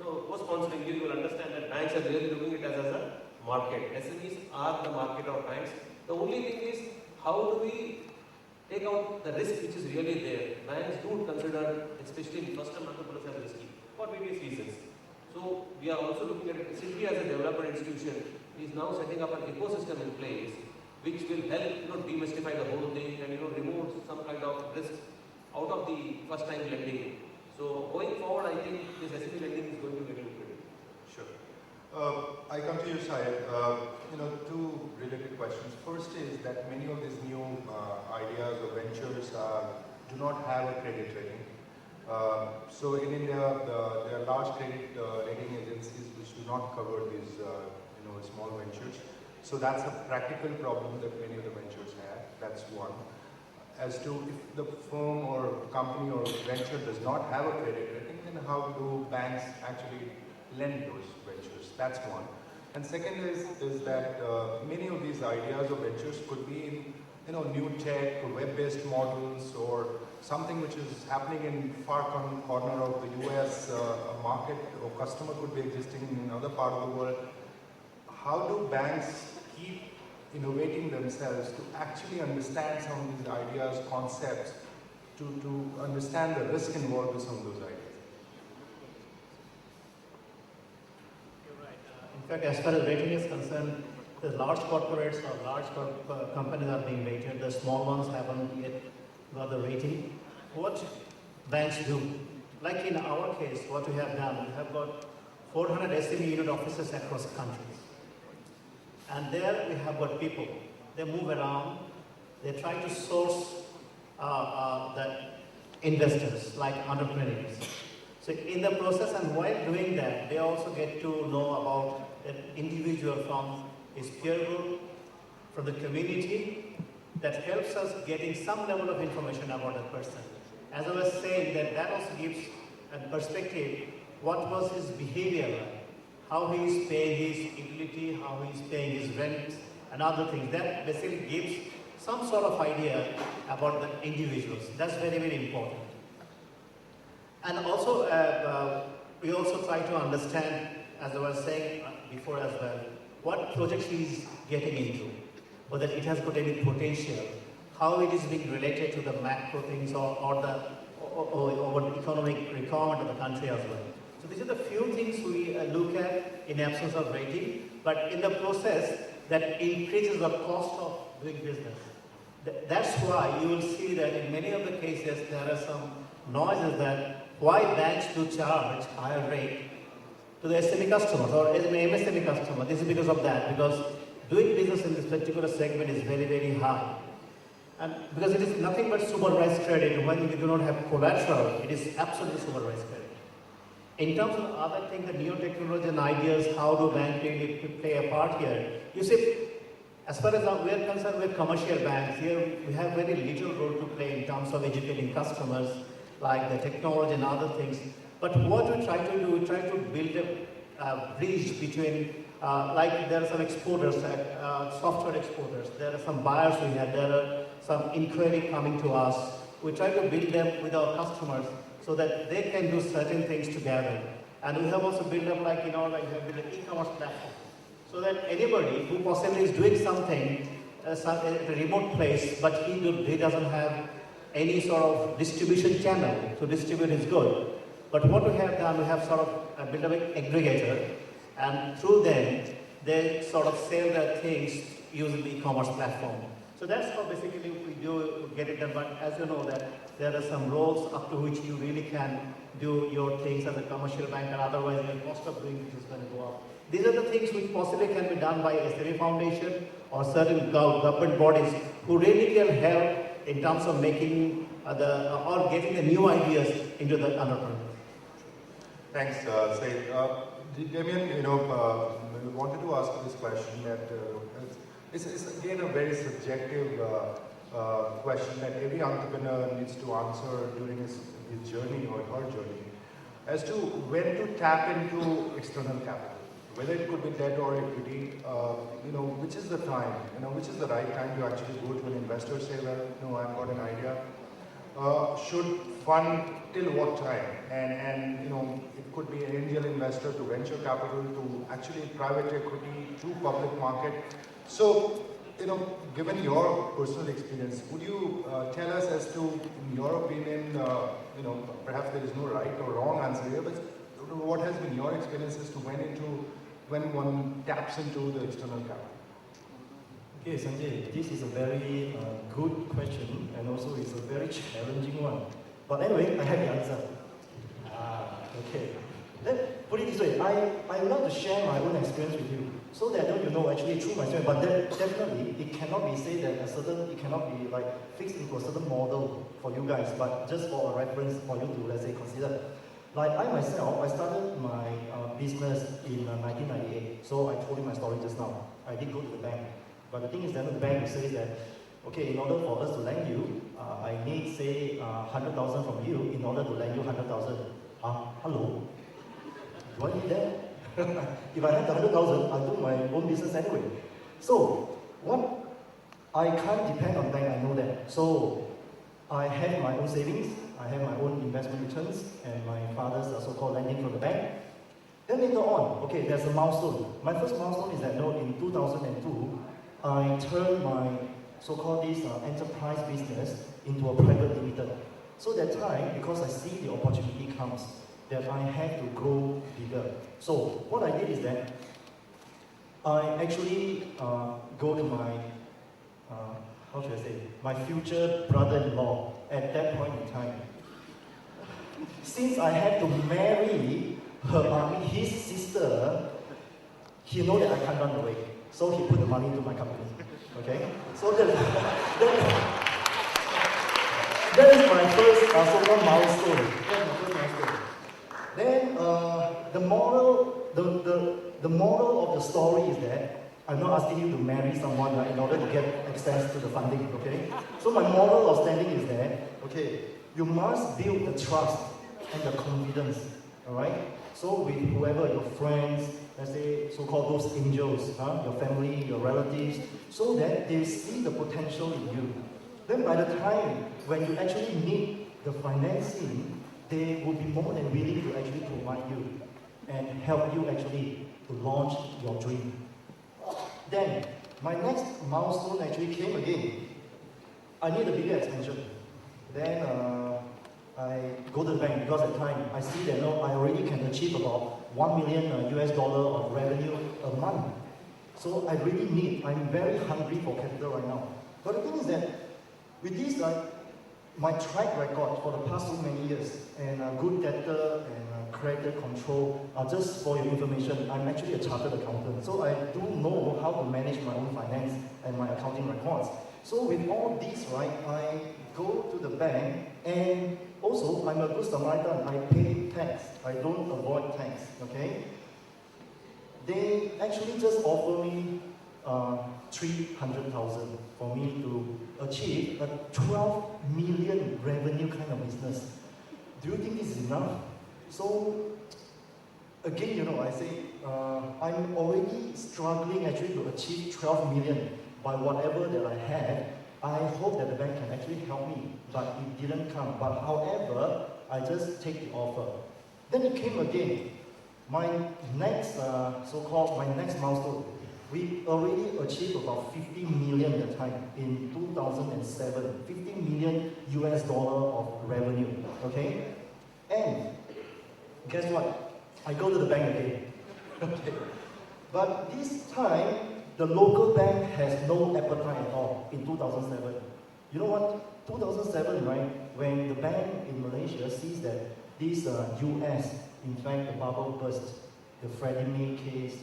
G: co-sponsoring you. You will understand that banks are really looking at it as a market. SMEs are the market of banks. The only thing is, how do we take out the risk which is really there? Banks do consider, especially first-time entrepreneurs, as risky for various reasons. So we are also looking at it. SIDBI as a development institution is now setting up an ecosystem in place which will help demystify the whole thing and remove some kind of risk out of the first-time lending. So going forward, I think this SME lending is going to be very good.
D: Sure. I come to you, Syed. Two related questions. First is that many of these new ideas or ventures do not have a credit rating. So in India, there are large credit rating agencies which do not cover these, small ventures. So that's a practical problem that many of the ventures have. That's one. As to if the firm or company or venture does not have a credit rating, then how do banks actually lend those ventures? That's one. And second is that many of these ideas or ventures could be in new tech or web-based models or something which is happening in far corner of the US, a market or customer could be existing in another part of the world. How do banks keep innovating themselves to actually understand some of these ideas, concepts, to understand the risk involved with some of those ideas?
E: You're right. In fact, as far as rating is concerned, the large corporates or large companies are being rated. The small ones haven't yet got the rating. What banks do, like in our case, what we have done, we have got 400 SME unit offices across the country. And there we have got people. They move around. They try to source the investors, like entrepreneurs. So in the process, and while doing that, they also get to know about an individual from his peer group, from the community, that helps us getting some level of information about that person. As I was saying, that also gives a perspective, what was his behavior like, how he is paying his utility, how he is paying his rent, and other things. That basically gives some sort of idea about the individuals. That's very, very important. And also, we also try to understand, as I was saying before as well, what projects he is getting into, whether it has got any potential, how it is being related to the macro things or the economic requirement of the country as well. So these are the few things we look at in absence of rating, but in the process that increases the cost of doing business. That's why you will see that in many of the cases there are some noises that why banks do charge higher rate to the SME customers or MSME customer. This is because of that, because doing business in this particular segment is very, very high. And because it is nothing but supervised credit, when you do not have collateral, it is absolutely supervised credit. In terms of other things, the new technology and ideas, how do banks really play a part here? You see, as far as we are concerned with commercial banks, here we have very little role to play in terms of educating customers, like the technology and other things. But what we try to do, we try to build a bridge between, like there are some exporters, software exporters, there are some buyers we have, there are some inquiry coming to us. We try to build them with our customers so that they can do certain things together. And we have also built up like, we have built an e-commerce platform. So that anybody who possibly is doing something at a remote place, but he doesn't have any sort of distribution channel to distribute his good. But what we have done, we have sort of built up an aggregator, and through them, they sort of sell their things using the e-commerce platform. So that's how basically we do get it done. But as you know that there are some roles up to which you really can do your things as a commercial bank, and otherwise your cost of doing business is going to go up. These are the things which possibly can be done by SME Foundation or certain government bodies who really can help in terms of making or getting the new ideas into the entrepreneurs.
D: Thanks, Syed. Damien, we wanted to ask this question that it's again a very subjective question that every entrepreneur needs to answer during his journey or her journey as to when to tap into external capital, whether it could be debt or equity, which is the time, which is the right time to actually go to an investor, say, well, I've got an idea. Should fund till what time? And it could be an angel investor to venture capital to actually private equity to public market. So, given your personal experience, would you tell us as to, in your opinion, perhaps there is no right or wrong answer here, but what has been your experience as to when one taps into the external capital?
F: Okay, Sanjay, this is a very good question, and also it's a very challenging one. But anyway, I have the answer. Okay. Let put it this way, I would like to share my own experience with you, so that you know actually through my experience, but that definitely it cannot be said that it cannot be like fixed into a certain model for you guys, but just for a reference for you to, let's say, consider. Like I myself, I started my business in 1998, so I told you my story just now. I did go to the bank, but the thing is that the bank says that, okay, in order for us to lend you, I need, say, 100,000 from you in order to lend you 100,000. Hello? Do I need that? If I had the 100,000, I'll do my own business anyway. So, what? I can't depend on bank, I know that. So, I have my own savings, I have my own investment returns, and my father's so-called lending from the bank. Then later on, okay, there's a milestone. My first milestone is that, in 2002, I turned my so-called this enterprise business into a private limited. So that time, because I see the opportunity comes, that I had to grow bigger. So what I did is that I actually go to my, how should I say, my future brother-in-law at that point in time. Since I had to marry his sister, he know that I can't run away. So he put the money into my company. Okay? So that is my first so-called milestone. That's my first milestone. Then the moral of the story is that I'm not asking you to marry someone in order to get access to the funding, okay? So my moral of standing is that, okay, you must build the trust and the confidence, all right? So with whoever, your friends, let's say so-called those angels, your family, your relatives, so that they see the potential in you. Then by the time when you actually need the financing, they will be more than willing to actually provide you and help you actually to launch your dream. Then, my next milestone actually came again. I need a bigger expansion. Then I go to the bank because at the time I see that I already can achieve about $1 million US of revenue a month. So I really need, I'm very hungry for capital right now. But the thing is that with this, my track record for the past so many years and good debtor and credit control, just for your information, I'm actually a chartered accountant. So I do know how to manage my own finance and my accounting records. So with all this, right, I go to the bank and also I'm a good Samaritan. I pay tax. I don't avoid tax, okay? They actually just offer me 300,000 for me to achieve a 12 million revenue kind of business. Do you think this is enough? So again, I say I'm already struggling actually to achieve 12 million by whatever that I had. I hope that the bank can actually help me, but it didn't come. But however, I just take the offer. Then it came again. My next my next milestone. We already achieved about 50 million at the time in 2007. 50 million US dollar of revenue. Okay? And guess what? I go to the bank again. Okay. But this time, the local bank has no appetite at all in 2007. You know what? 2007, right? When the bank in Malaysia sees that this US, in fact, the bubble burst, the Freddie Mae case,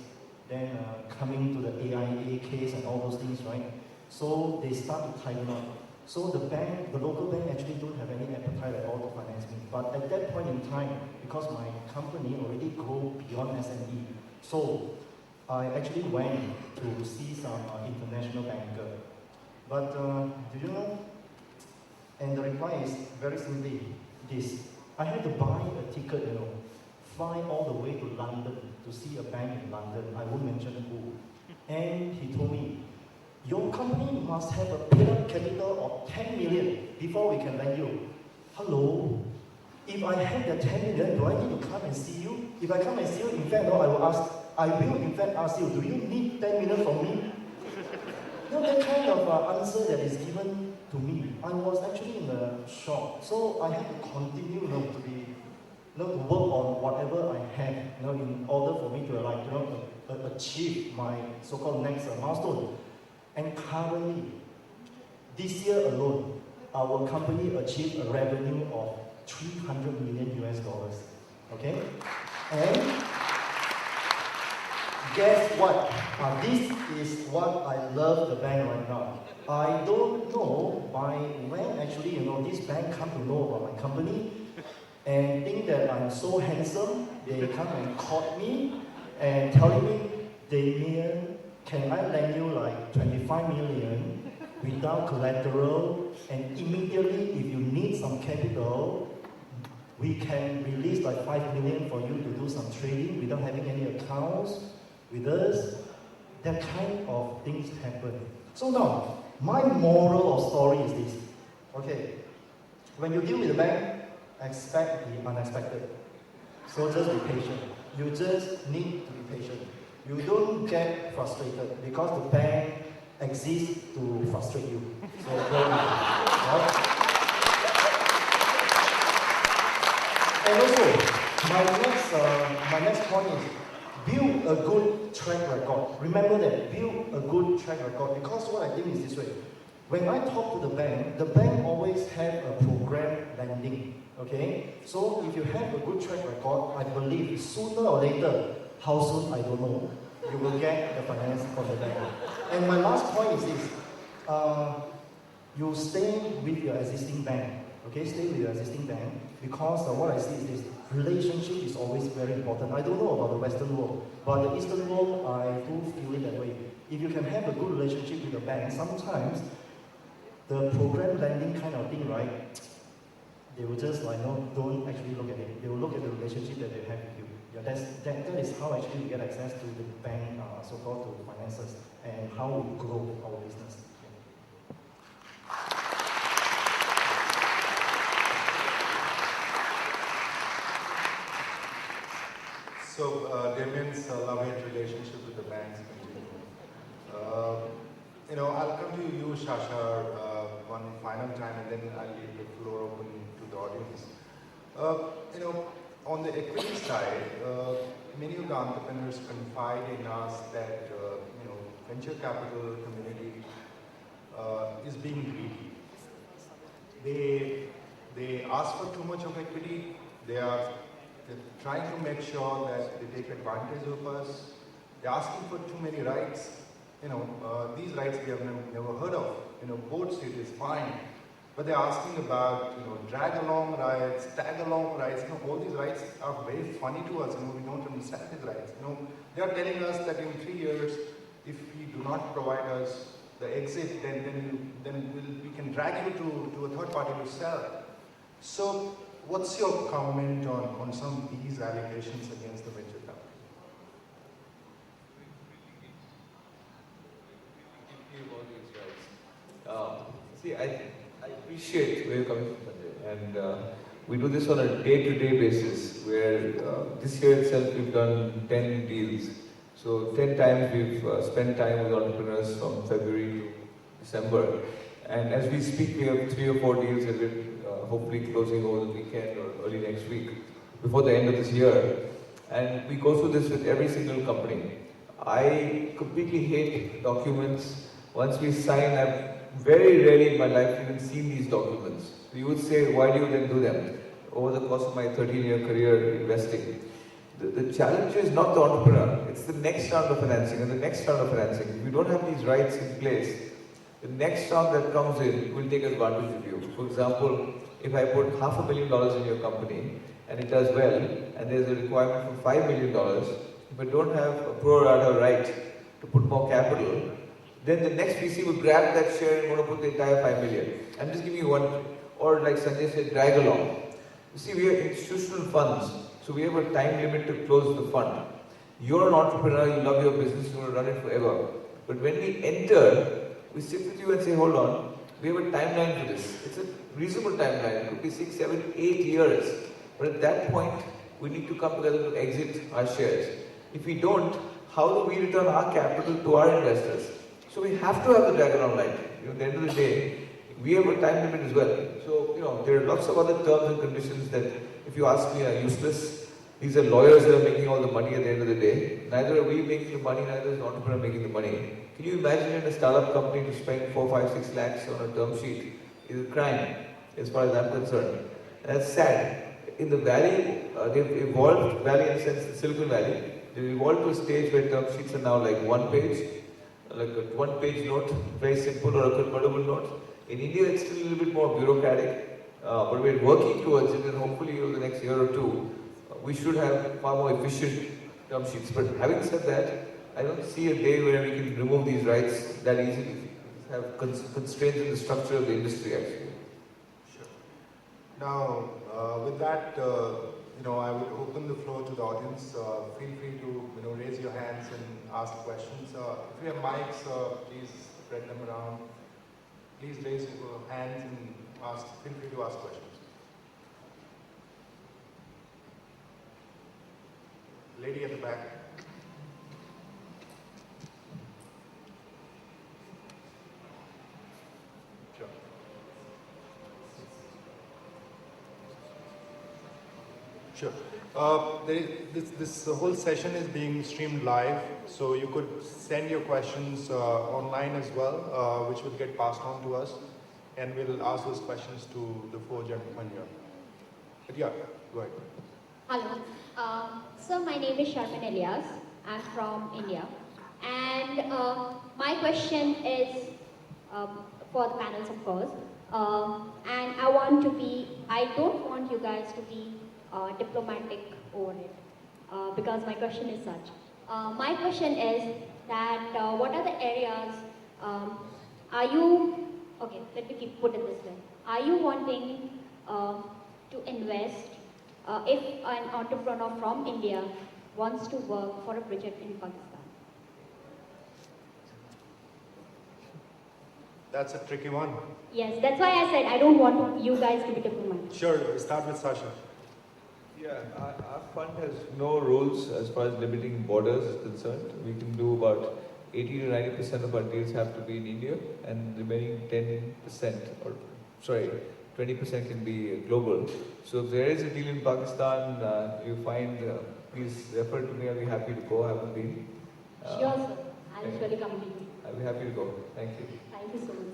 F: then coming to the AIA case and all those things, right? So they start to tighten up. So the local bank actually don't have any appetite at all to finance me. But at that point in time, because my company already grew beyond SME, so I actually went to see some international banker. But do you know? And the reply is very simply this. I had to buy a ticket, fly all the way to London to see a bank in London. I won't mention who. And he told me, your company must have a paid-up capital of 10 million before we can lend you. Hello? If I have that 10 million, do I need to come and see you? If I come and see you, in fact, I will in fact ask you, do you need 10 million from me? That kind of answer that is given to me, I was actually in a shock. So I had to continue to work on whatever I had, in order for me to achieve my so-called next milestone. And currently, this year alone, our company achieved a revenue of 300 million US dollars. Okay? And guess what? This is what I love the bank right now. I don't know by when actually, this bank come to know about my company and think that I'm so handsome. They come and call me and telling me, Damien, can I lend you like 25 million without collateral, and immediately if you need some capital, we can release like 5 million for you to do some trading without having any accounts with us. That kind of things happen. So now, my moral of story is this. Okay, when you deal with the bank, expect the unexpected. So just be patient. You just need to be patient. You don't get frustrated because the bank exists to frustrate you. So don't be, right? And also, my next point is build a good track record. Remember that, build a good track record, because what I think is this way. When I talk to the bank always have a program lending. Okay? So if you have a good track record, I believe sooner or later, how soon I don't know, you will get the finance from the bank. And my last point is this. You stay with your existing bank. Okay, stay with your existing bank, because what I see is this, relationship is always very important. I don't know about the Western world, but the Eastern world, I do feel it that way. If you can have a good relationship with the bank, sometimes the program lending kind of thing, right, they will just don't actually look at it. They will look at the relationship that they have with you. Yeah, that is how actually we get access to the bank, so-called to finances, and how we grow our business.
D: So, Damien's love-hate relationship with the banks continue. I'll come to you, Sasha, one final time, and then I'll leave the floor open to the audience. On the equity side, many of the entrepreneurs confide in us that, venture capital community is being greedy. They ask for too much of equity. They're trying to make sure that they take advantage of us. They're asking for too many rights. These rights we have never heard of. Board seat is fine, but they're asking about, drag-along rights, tag-along rights. All these rights are very funny to us. We don't understand these rights. They are telling us that in 3 years, if we do not provide us the exit, then we can drag you to a third party to sell. So, what's your comment on some of these allegations against the venture capital?
C: See, I appreciate where you're coming from, Sanjay, and we do this on a day-to-day basis, where this year itself we've done 10 deals. So 10 times we've spent time with entrepreneurs from February to December, and as we speak we have 3 or 4 deals that we're hopefully closing over the weekend or early next week, before the end of this year. And we go through this with every single company. I completely hate documents. Once we sign, I've very rarely in my life even seen these documents. So you would say, why do you then do them? Over the course of my 13-year career investing, the challenge is not the entrepreneur, it's the next round of financing and the next round of financing. If you don't have these rights in place, the next round that comes in will take advantage of you. For example, if I put $500,000 in your company and it does well, and there's a requirement for $5 million, if I don't have a pro rata right to put more capital, then the next VC will grab that share and want to put the entire $5 million. I'm just giving you one, or like Sanjay said, drag along. You see, we are institutional funds, so we have a time limit to close the fund. You're an entrepreneur, you love your business, you want to run it forever. But when we enter, we sit with you and say, hold on, we have a timeline for this. It's a reasonable timeline. It could be 6, 7, 8 years. But at that point, we need to come together to exit our shares. If we don't, how do we return our capital to our investors? So we have to have the dragon line. At the end of the day, we have a time limit as well. So, there are lots of other terms and conditions that, if you ask me, are useless. These are lawyers that are making all the money at the end of the day. Neither are we making the money, neither is the entrepreneur making the money. Can you imagine in a startup company to spend 4, 5, 6 lakhs on a term sheet? Is a crime, as far as I'm concerned. And that's sad. in the valley, they've evolved, valley in the sense of Silicon Valley, they've evolved to a stage where term sheets are now like one page, like a one-page note, very simple, or a convertible note. In India, it's still a little bit more bureaucratic, but we're working towards it, and hopefully over the next year or two, we should have far more efficient term sheets. But having said that, I don't see a day where we can remove these rights that easily. We have constraints in the structure of the industry, actually.
D: Sure. Now, with that, I would open the floor to the audience. Feel free to, raise your hands and ask questions. If you have mics, please spread them around. Please raise your hands and feel free to ask questions. Lady at the back. Sure. Sure. This whole session is being streamed live, so you could send your questions online as well, which will get passed on to us, and we'll ask those questions to the four gentlemen here. But yeah, go ahead.
H: Hello. So my name is Sharmin Elias. I'm from India. And my question is for the panels, of course. And I don't want you guys to be diplomatic over it, because my question is such. My question is that what are the areas, okay, let me put it this way. Are you wanting to invest if an entrepreneur from India wants to work for a project in Pakistan?
D: That's a tricky one.
H: Yes, that's why I said I don't want you guys to be diplomatic.
D: Sure, we'll start with Sasha.
C: Yeah, our fund has no rules as far as limiting borders is concerned. We can do about 80 to 90% of our deals have to be in India, and the remaining 20% can be global. So if there is a deal in Pakistan, you find, please refer to me. I'll be happy to go. I haven't been.
H: Sure, sir. I'll surely come to you.
C: I'll be happy to go. Thank you.
H: Thank you so much,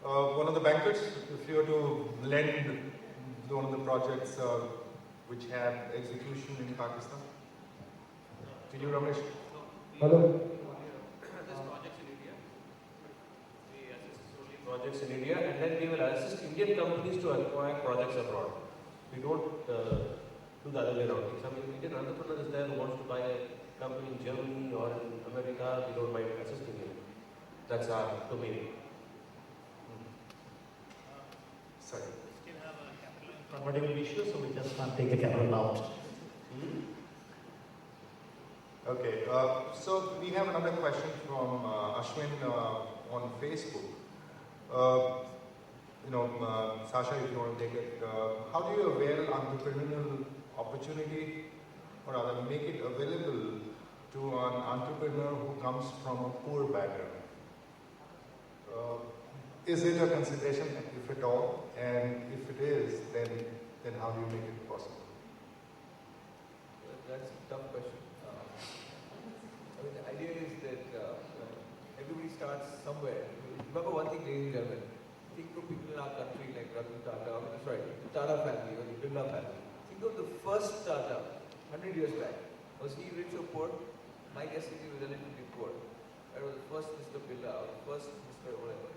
H: sir.
D: One of the bankers, if you were to lend one of the projects which have execution in Pakistan. To you, Ramesh.
G: Hello. Projects in India, and then we will assist Indian companies to acquire projects abroad. We don't do the other way around. If some Indian entrepreneur is there who wants to buy a company in Germany or in America, we don't mind assisting him. That's our domain.
D: Sorry.
E: We still have a capital and convertible issue, so we just can't take the capital out.
D: Okay, so we have another question from Ashwin on Facebook. Sasha, if you want to take it, how do you avail entrepreneurial opportunity, or rather make it available to an entrepreneur who comes from a poor background? Is it a consideration, if at all? And if it is, then how do you make it possible?
C: That's a tough question. The idea is that everybody starts somewhere. Remember one thing, ladies and gentlemen. Think of people in our country like the Tata family or the Birla family. Think of the first startup 100 years back. Was he rich or poor? My guess is he was relatively poor. That was the first Mr. Birla or the first Mr. whatever.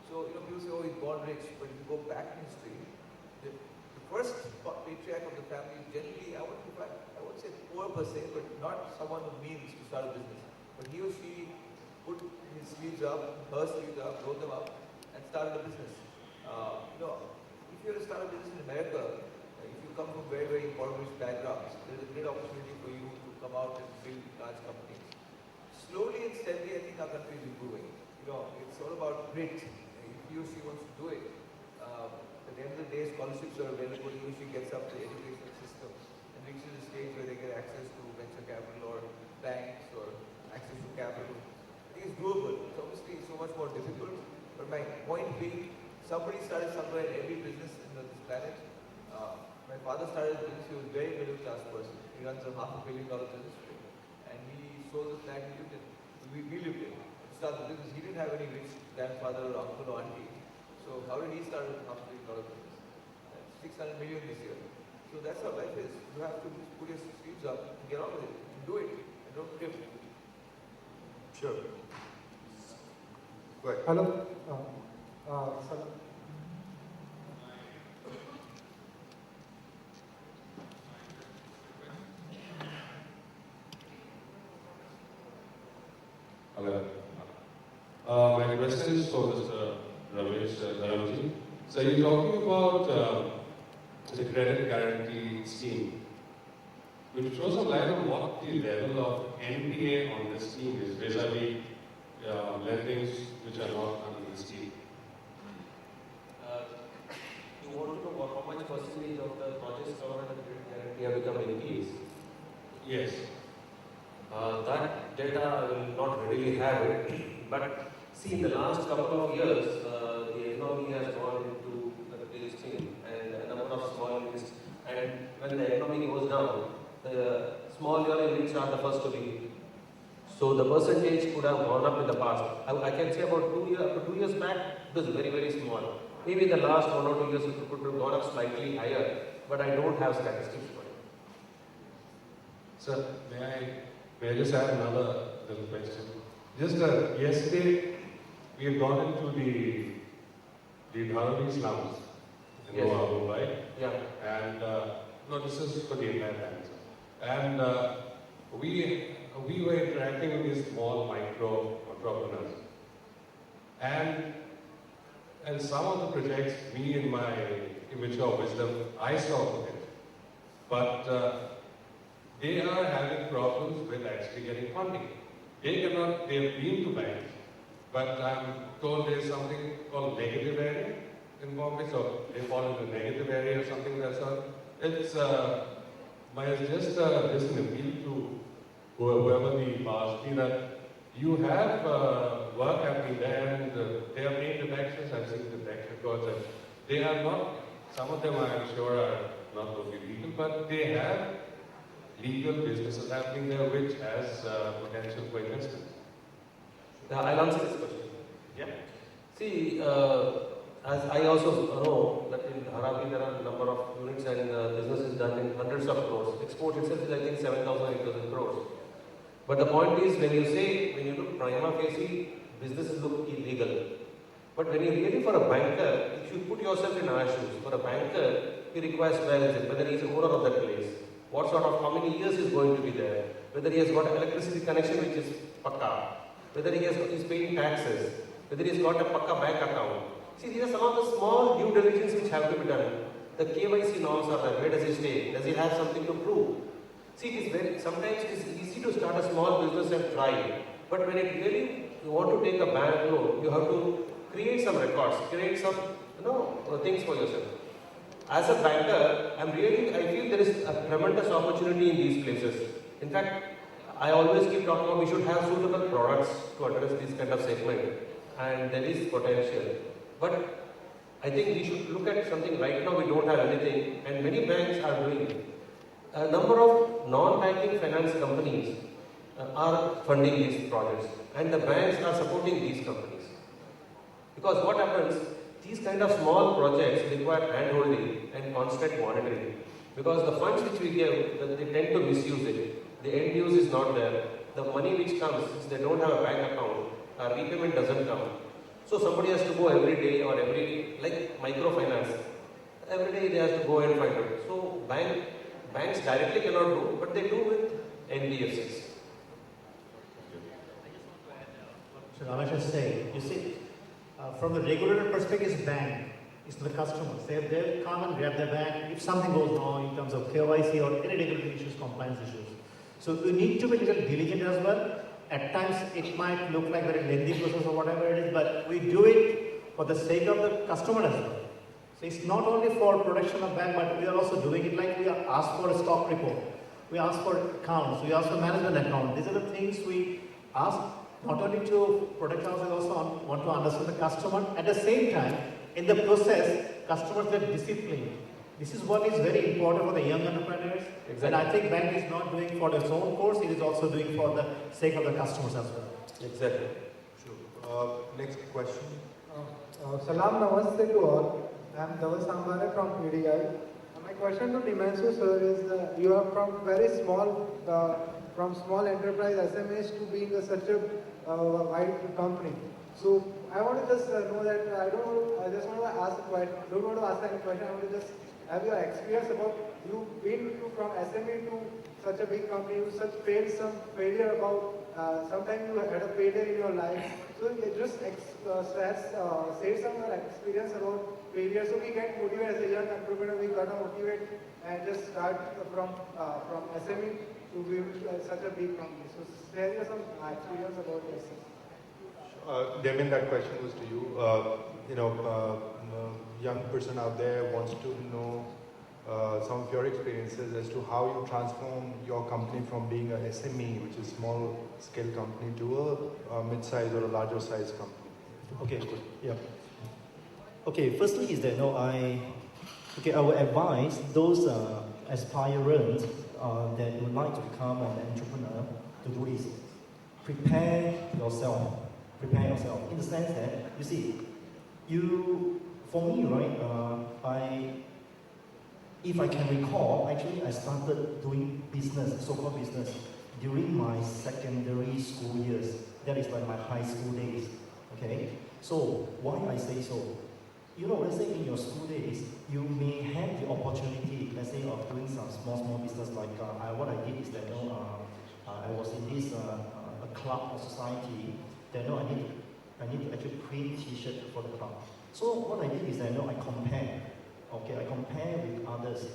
C: So, people say, oh, he's born rich, but if you go back in history, the first patriarch of the family generally, I would say poor per se, but not someone with means to start a business. But he or she put his sleeves up, her sleeves up, rolled them up, and started a business. If you were to start a business in America, if you come from very, very impoverished backgrounds, there's a great opportunity for you to come out and build large companies. Slowly and steadily, I think our country is improving. It's all about grit. If he or she wants to do it, at the end of the day, scholarships are available. He or she gets up the educational system and reaches a stage where they get access to venture capital or banks or access to capital. I think it's doable. It's obviously so much more difficult. But my point being, somebody started somewhere in every business in this planet. My father started a business. He was a very middle class person. He runs a $500 million business today. And he sold the flat he lived in. We lived in. He started the business. He didn't have any rich grandfather or uncle or auntie. So how did he start a $500 million business? That's 600 million this year. So that's how life is. You have to just put your sleeves up and get on with it. Do it and don't give.
D: Sure. Go ahead.
I: Hello. Salam.
G: Hello. My question is for Mr. Ramesh Dharmaji. So you're talking about the credit guarantee scheme. Will you throw some light on what the level of NPA on this scheme is vis-a-vis lendings which are not under the scheme?
J: You want to know how much percentage of the projects covered under the credit guarantee have become NPAs?
G: Yes.
J: That data I will not readily have it, but see, in the last couple of years, the economy has gone into this thing, and a number of small units, and when the economy goes down, the small units are the first to be hit. So the percentage could have gone up in the past. I can say about 2 years back, it was very, very small. Maybe in the last 1 or 2 years, it could have gone up slightly higher, but I don't have statistics for it.
G: Sir, may I just add another little question? Just yesterday, we have gone into the Dharmaji slums in
J: Yes.
G: Mumbai.
J: Yeah.
G: And no, this is for the entire time. And we were interacting with these small micro entrepreneurs. And some of the projects, me in my immature wisdom, I saw with it. But they are having problems with actually getting funding. They've been to banks, but I'm told there's something called negative area in Bombay, so they fall into the negative area or something of that sort. It's just an appeal to whoever the past be that you have work happening there, and they are paying the taxes. I've seen the tax records, and they are not, some of them I'm sure are not totally legal, but they have legal businesses happening there which has potential for investment.
J: I'll answer this question. Yeah. See, as I also know that in Dharavi there are a number of units and business is done in hundreds of crores. Export itself is I think 7,000, 8,000 crores. But the point is when you look prima facie, businesses look illegal. But when you really for a banker, if you put yourself in our shoes, for a banker, he requires balance, whether he is owner of that place, how many years is going to be there, whether he has got an electricity connection which is pakka, whether he is paying taxes, whether he has got a pakka bank account. See, these are some of the small due diligence which have to be done. The KYC norms are there. Where does he stay? Does he have something to prove? See, sometimes it is easy to start a small business and try. But when it really, you want to take a bank loan, you have to create some records, create some, things for yourself. As a banker, I feel there is a tremendous opportunity in these places. In fact, I always keep talking about we should have suitable products to address this kind of segment, and there is potential. But I think we should look at something right now we don't have anything, and many banks are doing it. A number of non-banking finance companies are funding these projects, and the banks are supporting these companies. Because what happens, these kind of small projects require hand-holding and constant monitoring. Because the funds which we give, they tend to misuse it. The end use is not there. The money which comes, since they don't have a bank account, repayment doesn't come. So somebody has to go every day or like microfinance, every day they have to go and find it. So banks directly cannot do, but they do with NBFCs.
E: So Ramesh is saying, you see, from the regulator perspective, bank is to the customers. They come and grab their bank if something goes wrong in terms of KYC or any regulatory issues, compliance issues. So you need to be a little diligent as well. At times it might look like a very lengthy process or whatever it is, but we do it for the sake of the customer as well. So it's not only for protection of bank, but we are also doing it like we ask for a stock report. We ask for accounts, we ask for management account. These are the things we ask not only to protect ourselves, also want to understand the customer. At the same time, in the process, customers get disciplined. This is what is very important for the young entrepreneurs. Exactly. And I think bank is not doing for its own course, it is also doing for the sake of the customers as well.
J: Exactly.
D: Sure. Next question.
I: Salam Namaste to all. I'm Dhaval Sambare from PDI. My question to Dimanshu sir is, you are from very small, from small enterprise SMEs to being such a wide company. So I want to just know that I just want to ask a question. Don't want to ask any question. I want to just have your experience about you being from SME to such a big company. You faced some failure about. Sometimes you had a failure in your life. So you just say some of your experience about failure, so we get motivated as a young entrepreneur. We gotta motivate and just start from SME to be such a big company. So share some experience about yourself.
D: Damien, that question was to you. Young person out there wants to know some of your experiences as to how you transform your company from being a SME, which is small scale company, to a mid-size or a larger size company.
F: Okay, good. Yeah. Okay, firstly is that I would advise those aspirants that would like to become an entrepreneur to do is prepare yourself. Prepare yourself in the sense that, you see, for me, right, if I can recall, actually I started doing business, so-called business, during my secondary school years. That is like my high school days, okay? So, why I say so? Let's say in your school days, you may have the opportunity, let's say, of doing some small business, like what I did is that, I was in this a club or society, that I need to actually print t-shirt for the club. So what I did is that, I compare with others,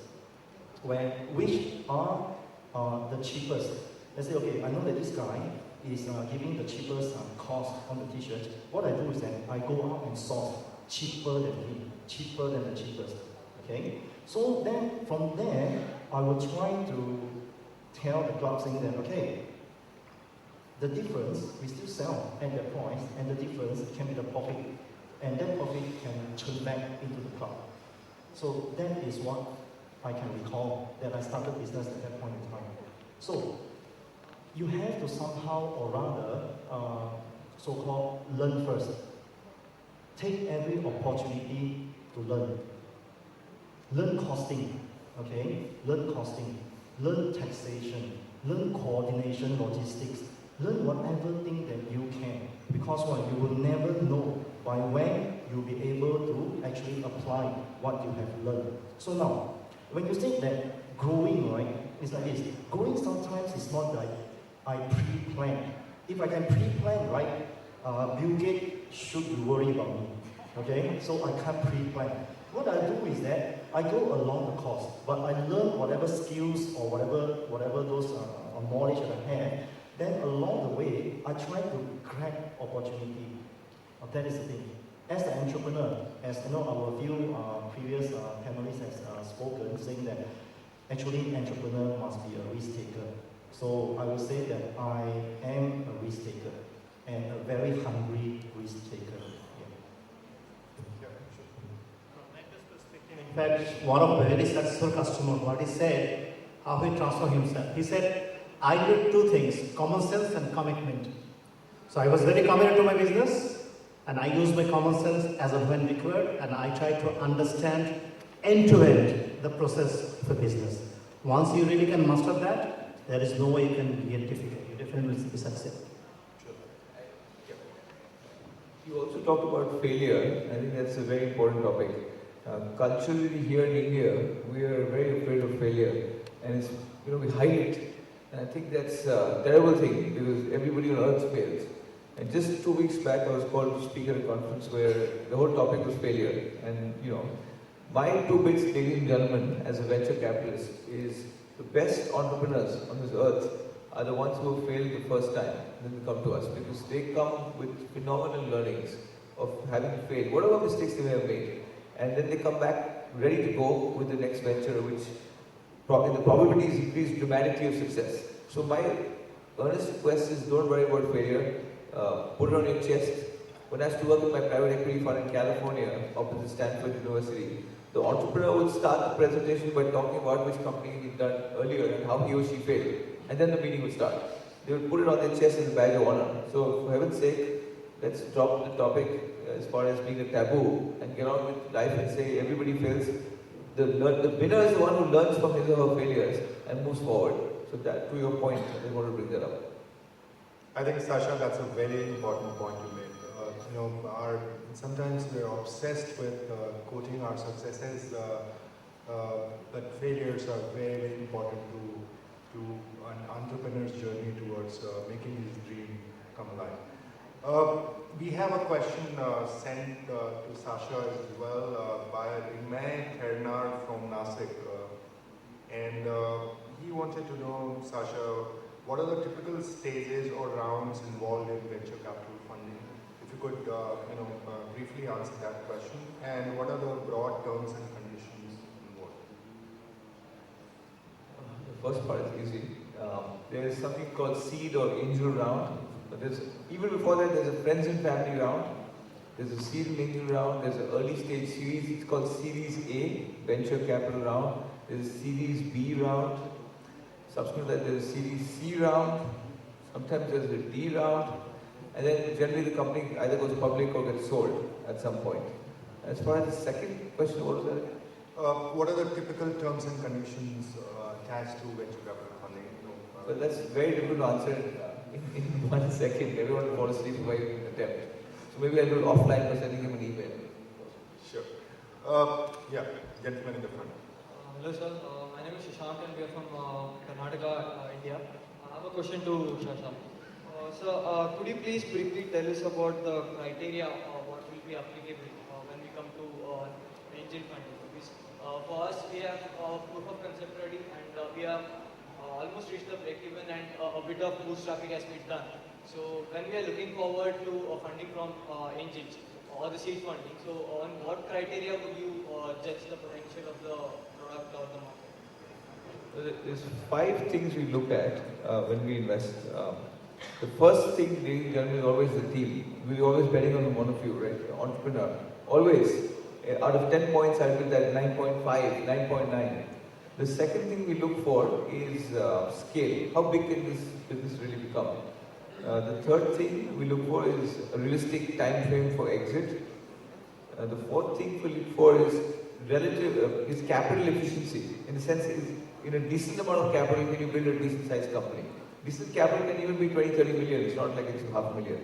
F: which are the cheapest. Let's say, okay, I know that this guy is giving the cheapest cost on the t-shirt. What I do is that I go out and source cheaper than him, cheaper than the cheapest, okay? So then, from there, I will try to tell the club saying that, okay, the difference, we still sell at that price, and the difference can be the profit, and that profit can turn back into the club. So that is what I can recall that I started business at that point in time. So you have to somehow or rather, so-called learn first. Take every opportunity to learn. Learn costing, okay? Learn costing. Learn taxation. Learn coordination, logistics. Learn whatever thing that you can. Because you will never know by when you'll be able to actually apply what you have learned. So now, when you say that growing, right, it's like this. Growing sometimes is not like I pre-plan. If I can pre-plan, right, Bill Gates should be worried about me, okay? So I can't pre-plan. What I do is that I go along the course, but I learn whatever skills or whatever those knowledge that I have. Then along the way, I try to grab opportunity. That is the thing. As an entrepreneur, as our few previous panelists has spoken, saying that actually entrepreneur must be a risk taker. So I would say that I am a risk taker and a very hungry risk taker. Yeah.
E: From my perspective, in fact, one of the very successful customers, what he said, how he transformed himself. He said, I did two things, common sense and commitment. So I was very committed to my business, and I used my common sense as and when required, and I tried to understand end-to-end the process of the business. Once you really can master that, there is no way you can get difficult. You definitely will be successful.
C: You also talked about failure. I think that's a very important topic. Culturally here in India, we are very afraid of failure, and it's, we hide it. And I think that's a terrible thing because everybody on earth fails. And just 2 weeks back, I was called to speak at a conference where the whole topic was failure. And my 2 bits, ladies and gentlemen, as a venture capitalist, is the best entrepreneurs on this earth are the ones who have failed the first time, and then they come to us because they come with phenomenal learnings of having failed, whatever mistakes they may have made, and then they come back ready to go with the next venture, which the probability is increased dramatically of success. So my earnest request is don't worry about failure, put it on your chest. When I used to work in my private equity fund in California, opposite Stanford University, the entrepreneur would start the presentation by talking about which company he'd done earlier and how he or she failed. And then the meeting would start. They would put it on their chest as a badge of honor. So for heaven's sake, let's drop the topic. as far as being a taboo, and get on with life and say everybody fails. The winner is the one who learns from his or her failures and moves forward. So that, to your point, I just want to bring that up.
D: I think, Sasha, that's a very important point you made. Sometimes we're obsessed with quoting our successes, but failures are very, very important to an entrepreneur's journey towards making his dream come alive. We have a question sent to Sasha as well by Ramesh from Nasik. And he wanted to know, Sasha, what are the typical stages or rounds involved in venture capital funding? If you could briefly answer that question. And what are the broad terms and conditions involved?
C: The first part is easy. There is something called seed or angel round. But even before that, there's a friends and family round. There's a seed and angel round. There's an early stage series. It's called Series A, venture capital round. There's a Series B round. Subsequent to that, there's a Series C round. Sometimes there's a D round. And then generally the company either goes public or gets sold at some point. As far as the second question, what was that?
D: What are the typical terms and conditions attached to venture capital funding?
C: Well, that's very difficult to answer in 1 second. Everyone will fall asleep if I attempt. So maybe I'll do it offline by sending him an email.
D: Sure. Yeah, gentleman in the front.
K: Hello sir, my name is Shashank and we are from Karnataka, India. I have a question to Sasha. Sir, could you please briefly tell us about the criteria of what will be applicable when we come to angel funding? Because for us, we have proof of concept ready and we have almost reached the break-even and a bit of bootstrapping has been done. So when we are looking forward to funding from angels or the seed funding, so on what criteria would you judge the potential of the product or the market?
C: There's 5 things we look at when we invest. The first thing, ladies and gentlemen, is always the team. We're always betting on one of you, right? Entrepreneur. Always. Out of 10 points, I'll give that 9.5, 9.9. The second thing we look for is scale. How big can this business really become? The third thing we look for is a realistic time frame for exit. The fourth thing we look for is is capital efficiency. In the sense, in a decent amount of capital, can you build a decent sized company? Decent capital can even be 20, 30 million. It's not like it's $500,000.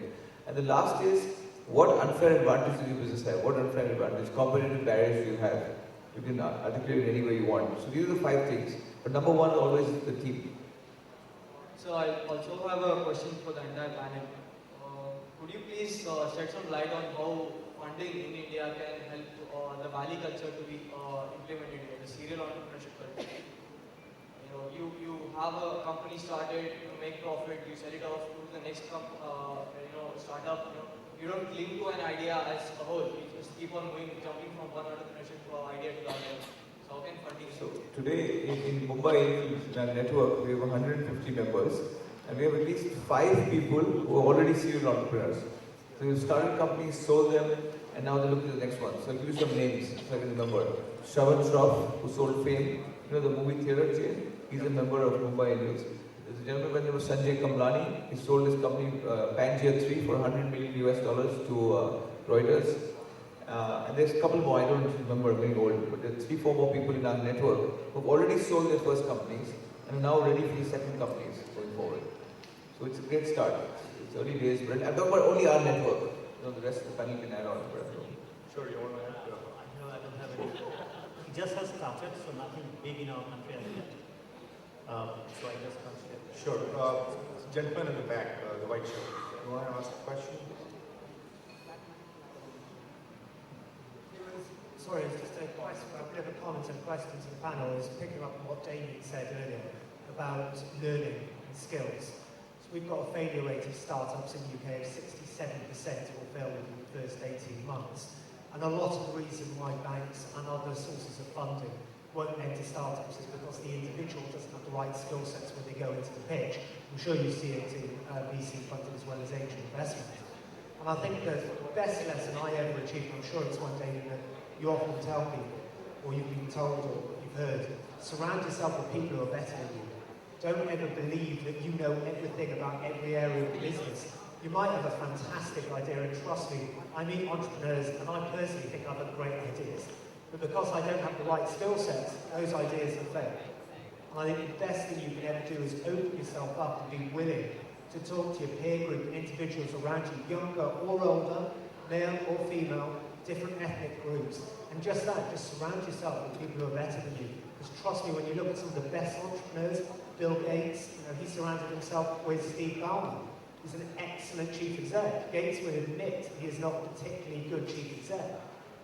C: And the last is, what unfair advantage does your business have? What unfair advantage, competitive barriers do you have? You can articulate it any way you want. So these are the 5 things. But number one, always the team.
K: So I also have a question for the entire panel. Could you please shed some light on how funding in India can help the Valley culture to be implemented here, the serial entrepreneurship culture? You have a company started, you make profit, you sell it off to the next startup. You don't cling to an idea as a whole. You just keep on going, jumping from one entrepreneurship idea to the other. So how can funding?
C: So today in Mumbai, in our network, we have 150 members, and we have at least 5 people who are already serial entrepreneurs. So we've started companies, sold them, and now they're looking at the next one. So I'll give you some names so I can remember. Shravan Shroff, who sold Fame, the movie theatre chain. He's a member of Mumbai Indians. There's a gentleman by the name of Sanjay Kamlani. He sold his company Pangea 3 for $100 million to Reuters. And there's a couple more, I don't remember, very old, but there are 3-4 more people in our network who've already sold their first companies and are now ready for the second companies going forward. So it's a great start. It's early days, but I'm talking about only our network. The rest of the panel can add on.
D: Sure, you want to add?
E: No, I don't have any. It just has started, so nothing big in our country as yet. So I just can't share.
D: Sure. Gentleman in the back, the white shirt. You want to ask a question?
L: Sorry, it's just a bit of a comment and question to the panel is picking up on what Damien said earlier about learning and skills. So we've got a failure rate of startups in the UK of 67% will fail within the first 18 months. And a lot of the reason why banks and other sources of funding won't enter startups is because the individual doesn't have the right skill sets when they go into the pitch. I'm sure you see it in VC funding as well as angel investment. And I think that the best lesson I ever achieved, I'm sure it's one day that you often tell people, or you've been told, or you've heard, surround yourself with people who are better than you. Don't ever believe that you know everything about every area of the business. You might have a fantastic idea, and trust me, I meet entrepreneurs, and I personally think I've got great ideas. But because I don't have the right skill sets, those ideas have failed. And I think the best thing you can ever do is open yourself up and be willing to talk to your peer group and individuals around you, younger or older, male or female, different ethnic groups. And just that, just surround yourself with people who are better than you. Because trust me, when you look at some of the best entrepreneurs, Bill Gates, he surrounded himself with Steve Ballmer. He's an excellent chief exec. Gates will admit he is not a particularly good chief exec.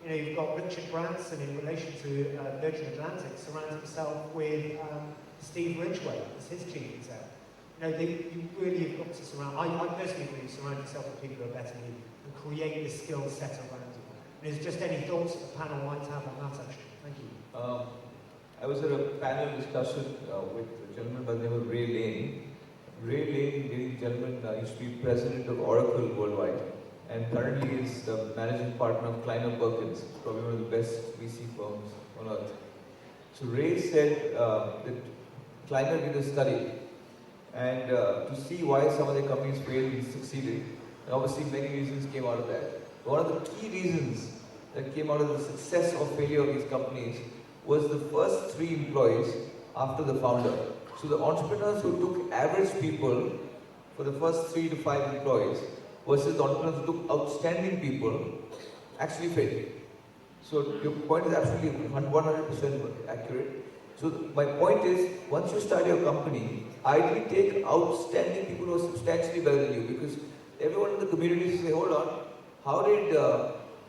L: You've got Richard Branson in relation to Virgin Atlantic surrounds himself with Steve Ridgway as his chief exec. You really have got to surround. I personally believe surround yourself with people who are better than you and create the skill set around you. And is just any thoughts that the panel might have on that actually? Thank you.
C: I was at a panel discussion with a gentleman by the name of Ray Lane. Ray Lane, ladies and gentlemen, used to be president of Oracle worldwide, and currently is the managing partner of Kleiner Perkins, probably one of the best VC firms on earth. So Ray said that Kleiner did a study, and to see why some of the companies failed and succeeded, and obviously many reasons came out of that. One of the key reasons that came out of the success or failure of these companies was the first 3 employees after the founder. So the entrepreneurs who took average people for the first 3 to 5 employees versus the entrepreneurs who took outstanding people actually failed. So your point is absolutely 100% accurate. So my point is, once you start your company, ideally take outstanding people who are substantially better than you, because everyone in the community say, hold on, how did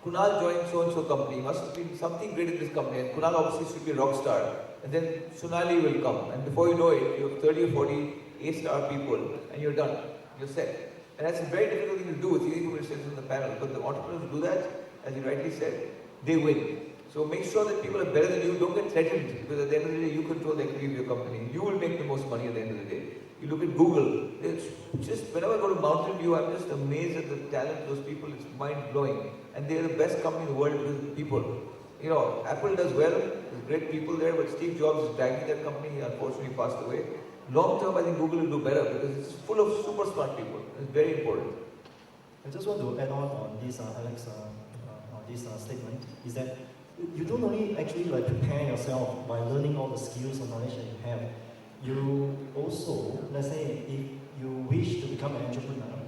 C: Kunal joined so-and-so company? He must have been something great in this company, and Kunal obviously should be a rock star. And then Sonali will come, and before you know it, you have 30 or 40 A-star people, and you're done. You're set. And that's a very difficult thing to do. It's easy for me to say on the panel, but the entrepreneurs who do that, as you rightly said, they win. So make sure that people are better than you. Don't get threatened, because at the end of the day, you control the equity of your company. You will make the most money at the end of the day. You look at Google. It's just whenever I go to Mountain View, I'm just amazed at the talent of those people. It's mind-blowing. And they're the best company in the world with people. Apple does well. There's great people there, but Steve Jobs is dragging that company. He unfortunately passed away. Long term, I think Google will do better because it's full of super smart people. It's very important.
F: I just want to add on this, Alex, on this statement, is that you don't only actually prepare yourself by learning all the skills and knowledge that you have. You also, let's say, if you wish to become an entrepreneur,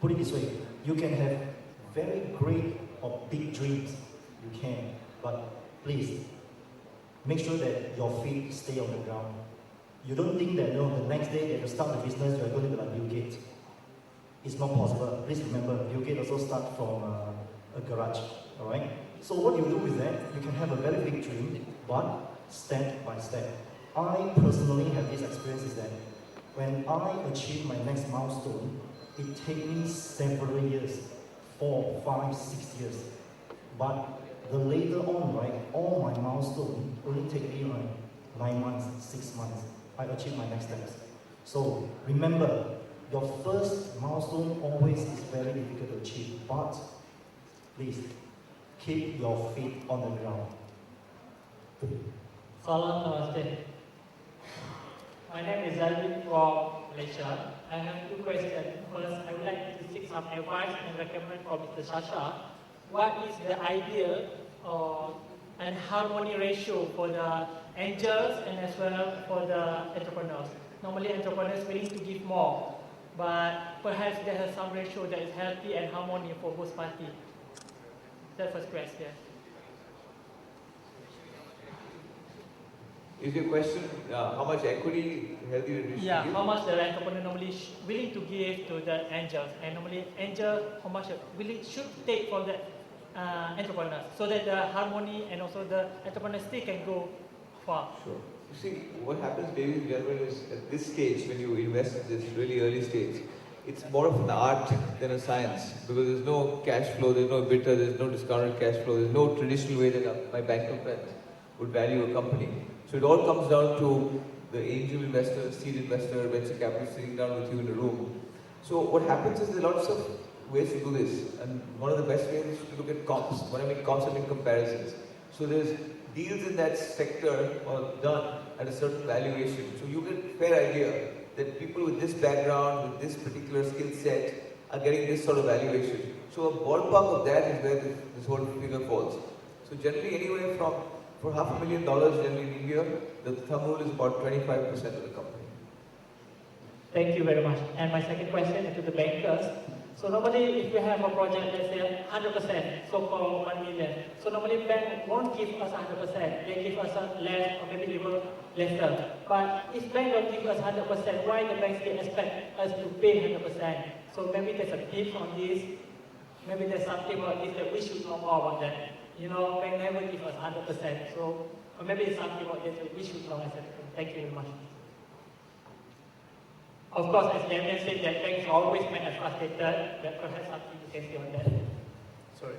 F: put it this way, you can have very great or big dreams. You can, but please make sure that your feet stay on the ground. You don't think that the next day that you start the business, you are going to be like Bill Gates. It's not possible. Please remember, Bill Gates also started from a garage. All right. So what you do is that you can have a very big dream, but step by step. I personally have this experience is that when I achieve my next milestone, it takes me several years, 4, 5, 6 years. But the later on, right, all my milestones only take me 9 months, 6 months. I achieve my next steps. So remember, your first milestone always is very difficult to achieve, but please keep your feet on the ground.
M: Salam Namaste. My name is Damien from Malaysia. I have 2 questions. First, I would like to seek some advice and recommend from Mr. Sasha. What is the idea and harmony ratio for the angels and as well for the entrepreneurs? Normally, entrepreneurs willing to give more, but perhaps there is some ratio that is healthy and harmony for both parties. That's the first question.
C: Is your question how much equity healthy distribution?
M: Yeah, how much the entrepreneur normally willing to give to the angels, and normally angel how much willing should take from the entrepreneurs, so that the harmony and also the entrepreneur still can go far.
C: Sure. You see, what happens, ladies and gentlemen, is at this stage, when you invest at this really early stage, it's more of an art than a science, because there's no cash flow, there's no EBITDA, there's no discounted cash flow, there's no traditional way that my banker friends would value a company. So it all comes down to the angel investor, seed investor, venture capitalist sitting down with you in a room. So what happens is there are lots of ways to do this, and one of the best ways is to look at comps. When I mean comps, I mean comparisons. So there's deals in that sector are done at a certain valuation. So you get a fair idea that people with this background, with this particular skill set, are getting this sort of valuation. So a ballpark of that is where this whole figure falls. So generally anywhere from, for $500,000 generally in India, the thumb rule is about 25% of the company.
M: Thank you very much. And my second question is to the bankers. So normally if we have a project, let's say 100%, so for 1 million, so normally bank won't give us 100%, they give us less or maybe even lesser. But if bank don't give us 100%, why the bank still expect us to pay 100%? So maybe there's a tip on this, maybe there's something about this that we should know more about that. You know, bank never give us 100%, so or maybe it's something about this that we should know as a Thank you very much. Of course, as Damien said, that banks always make us frustrated, but perhaps something you can say on that.
E: Sorry.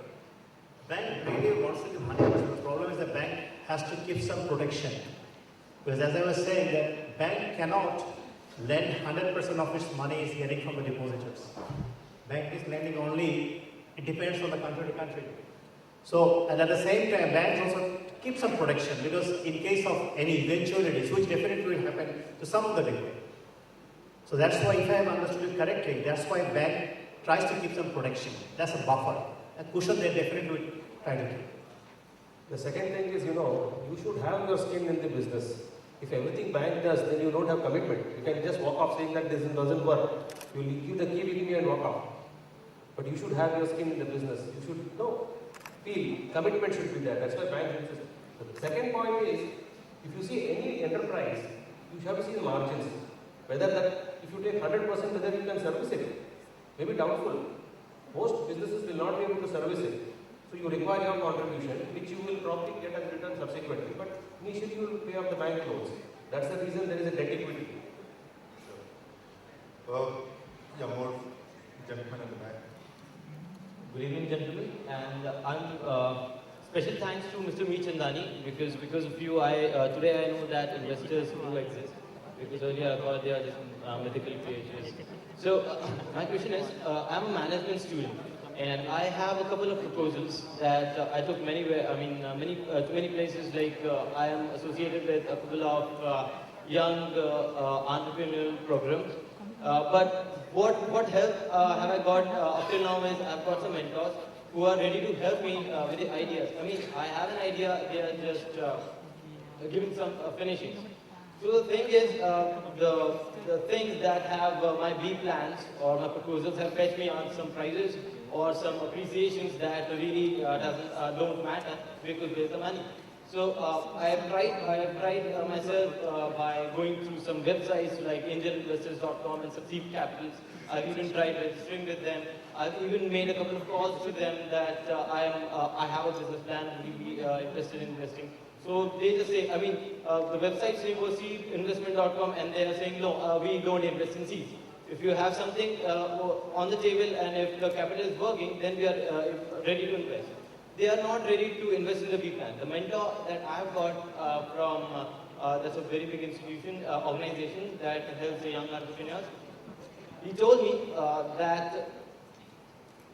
E: Bank really wants to do 100%. The problem is the bank has to keep some protection. Because as I was saying, that bank cannot lend 100% of its money is getting from the depositors. Bank is lending only, it depends from the country to country. So, and at the same time, banks also keep some protection because in case of any eventualities, which definitely will happen to some of the people. So that's why, if I have understood it correctly, that's why bank tries to keep some protection. That's a buffer. A cushion they definitely will try to keep.
J: The second thing is, you should have your skin in the business. If everything bank does, then you don't have commitment. You can just walk off saying that this doesn't work. You give the key with me and walk off. But you should have your skin in the business. You should feel commitment should be there. That's why bank insists. The second point is, if you see any enterprise, you have to see the margins. Whether that, if you take 100%, whether you can service it, maybe doubtful. Most businesses will not be able to service it. So you require your contribution, which you will probably get as return subsequently. But initially you will pay off the bank loans. That's the reason there is a debt equity.
D: Yeah, more gentlemen in the back.
N: Good evening, gentlemen, and special thanks to Mr. Mirchandani because of you, today I know that investors do exist. Because earlier I thought they are just mythical creatures. So my question is, I'm a management student, and I have a couple of proposals that I took many places. Like I am associated with a couple of young entrepreneurial programs. But what help have I got up till now is I've got some mentors who are ready to help me with the ideas. I mean, I have an idea, they are just giving some finishings. So the thing is, the things that have my B plans or my proposals have fetched me on some prizes or some appreciations that really don't matter because there's the money. So I have tried myself by going through some websites like angelininvestors.com and some seed capitals. I've even tried registering with them. I've even made a couple of calls to them that I have a business plan, would you be interested in investing? So they just say, the website says seedinvestment.com and they are saying, no, we don't invest in seeds. If you have something on the table and if the capital is working, then we are ready to invest. They are not ready to invest in the B plan. The mentor that I've got from, that's a very big institution, organization that helps the young entrepreneurs, he told me that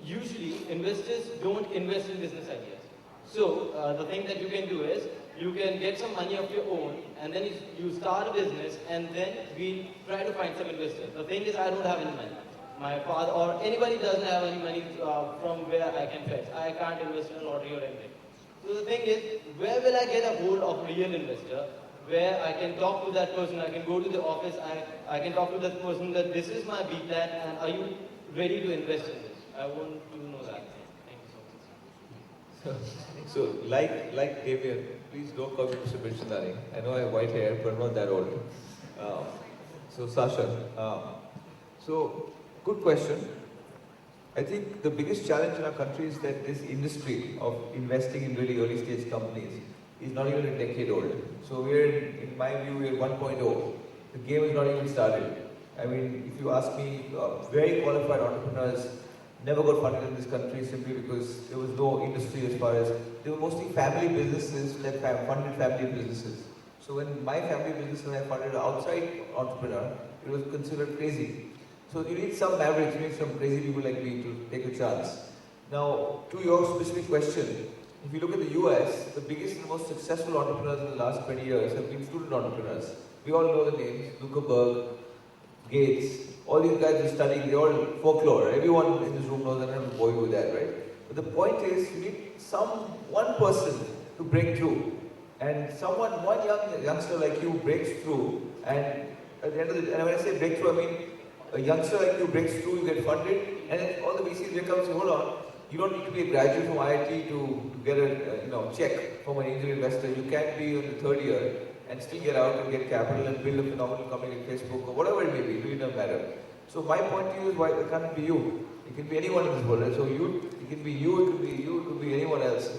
N: usually investors don't invest in business ideas. So the thing that you can do is, you can get some money of your own and then you start a business and then we try to find some investors. The thing is, I don't have any money. My father or anybody doesn't have any money from where I can fetch. I can't invest in a lottery or anything. So the thing is, where will I get a hold of a real investor where I can talk to that person, I can go to the office, I can talk to that person that this is my B plan and are you ready to invest in this? I want to know that. Thank you so much.
C: So like Damien, please don't call me Mr. Mirchandani. I know I have white hair, but I'm not that old. So Sasha, good question. I think the biggest challenge in our country is that this industry of investing in really early stage companies is not even a decade old. So in my view, we're 1.0. The game has not even started. I mean, if you ask me, very qualified entrepreneurs never got funded in this country simply because there was no industry as far as, they were mostly family businesses that funded family businesses. So when my family business and I funded an outside entrepreneur, it was considered crazy. So you need some mavericks, you need some crazy people like me to take a chance. Now, to your specific question, if you look at the US, the biggest and most successful entrepreneurs in the last 20 years have been student entrepreneurs. We all know the names, Zuckerberg, Gates, all these guys are studying, they're all folklore. Everyone in this room knows, I don't have to bore you with that, right? But the point is, you need one person to break through. And one youngster like you breaks through, and at the end of the day, and when I say breakthrough, I mean a youngster like you breaks through, you get funded, and then all the VCs will come and say, hold on, you don't need to be a graduate from IIT to get a check from an angel investor. You can be in the third year and still get out and get capital and build a phenomenal company like Facebook or whatever it may be. It really doesn't matter. So my point to you is, why it can't be you? It can be anyone in this world. So it can be you, it could be anyone else.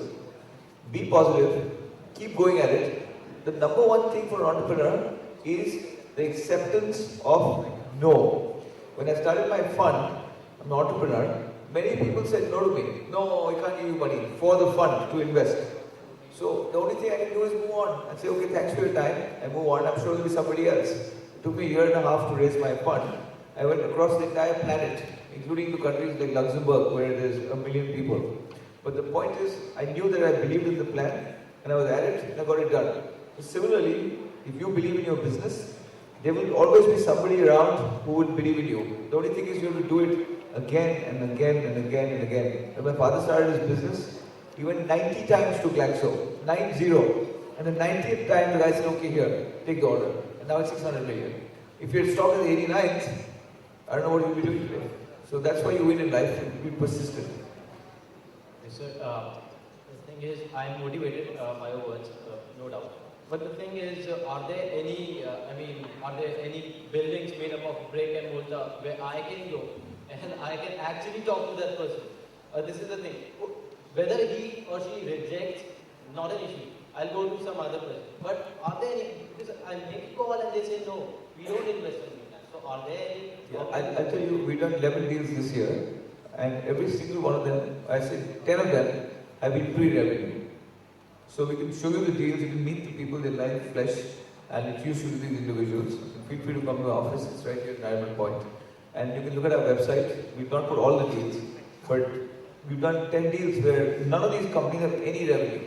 C: Be positive, keep going at it. The number one thing for an entrepreneur is the acceptance of no. When I started my fund, I'm an entrepreneur, many people said no to me. No, I can't give you money for the fund to invest. So the only thing I can do is move on and say, okay, thanks for your time, and move on. I'm sure there'll be somebody else. It took me a year and a half to raise my fund. I went across the entire planet, including to countries like Luxembourg, where there's 1 million people. But the point is, I knew that I believed in the plan, and I was at it, and I got it done. So similarly, if you believe in your business, there will always be somebody around who will believe in you. The only thing is, you have to do it again and again and again and again. When my father started his business, he went 90 times to Glaxo, 90. And the 90th time, the guy said, okay, here, take the order. And now it's 600 million. If you had stopped at the 89th, I don't know what you'd be doing today. So that's why you win in life, and be persistent.
N: Yes, sir. The thing is, I'm motivated by your words, no doubt. But the thing is, are there any buildings made up of brick and mortar where I can go and I can actually talk to that person? This is the thing. Whether he or she rejects, not an issue. I'll go to some other person. But are there any, because I make a call and they say no, we don't invest in you. So are there any?
C: Yeah, I'll tell you, we've done 11 deals this year, and every single one of them, I said 10 of them have been pre-revenue. So we can show you the deals, you can meet the people, they live flesh, and introduce you to these individuals. Feel free to come to the office, it's right here at Diamond Point. And you can look at our website. We've not put all the deals, but we've done 10 deals where none of these companies have any revenue.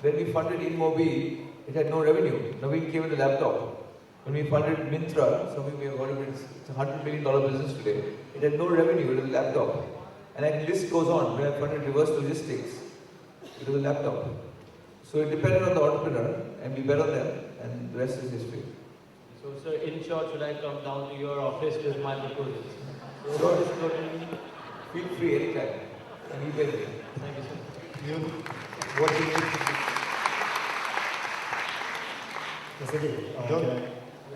C: When we funded InMobi, it had no revenue. Nobody came with a laptop. When we funded Myntra, some of you may have heard of it, it's a $100 million business today. It had no revenue, it was a laptop. And the list goes on. When I funded Reverse Logistics, it was a laptop. So it depended on the entrepreneur, and we bet on them, and the rest is history.
N: So, sir, in short, should I come down to your office with my proposals?
C: Sure. Feel free anytime. And you get it.
N: Thank you, sir.
C: What do you need to do?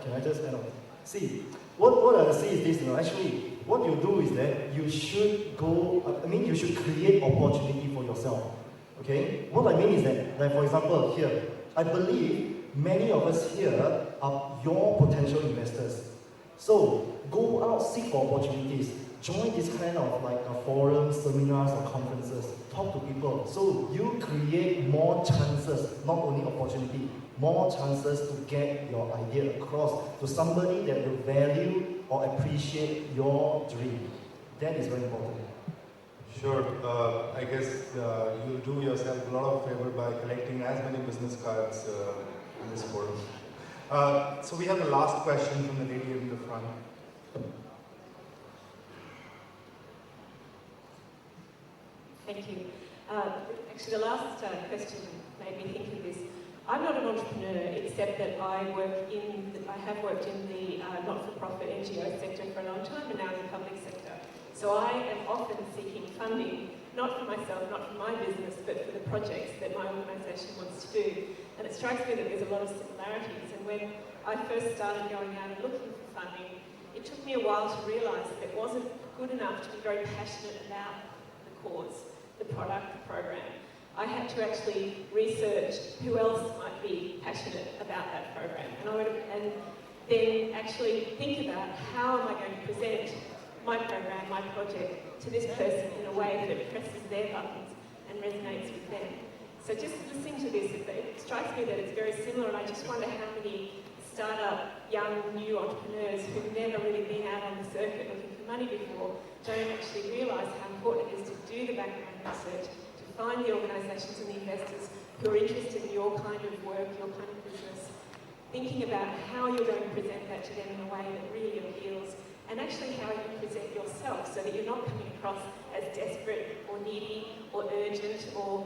F: Can I just add on? See, what I see is this, actually, what you do is that you should you should create opportunity for yourself. Okay? What I mean is that, like for example, here, I believe many of us here are your potential investors. So, go out, seek for opportunities. Join this kind of forums, seminars, or conferences. Talk to people. So, you create more chances, not only opportunity, more chances to get your idea across to somebody that will value or appreciate your dream. That is very important.
D: Sure. I guess you'll do yourself a lot of favor by collecting as many business cards in this forum. So we have the last question from the lady in the front.
O: Thank you. Actually, the last question made me think of this. I'm not an entrepreneur, except that I have worked in the not-for-profit NGO sector for a long time, and now in the public sector. So I am often seeking funding, not for myself, not for my business, but for the projects that my organisation wants to do. And it strikes me that there's a lot of similarities. And when I first started going out and looking for funding, it took me a while to realise that it wasn't good enough to be very passionate about the cause, the product, the program. I had to actually research who else might be passionate about that program. And then actually think about how am I going to present my program, my project, to this person in a way that presses their buttons and resonates with them. So just listening to this, it strikes me that it's very similar, and I just wonder how many startup, young, new entrepreneurs who've never really been out on the circuit looking for money before don't actually realise how important it is to do the background research, to find the organisations and the investors who are interested in your kind of work, your kind of business, thinking about how you're going to present that to them in a way that really appeals, and actually how you present yourself so that you're not coming across as desperate or needy or urgent or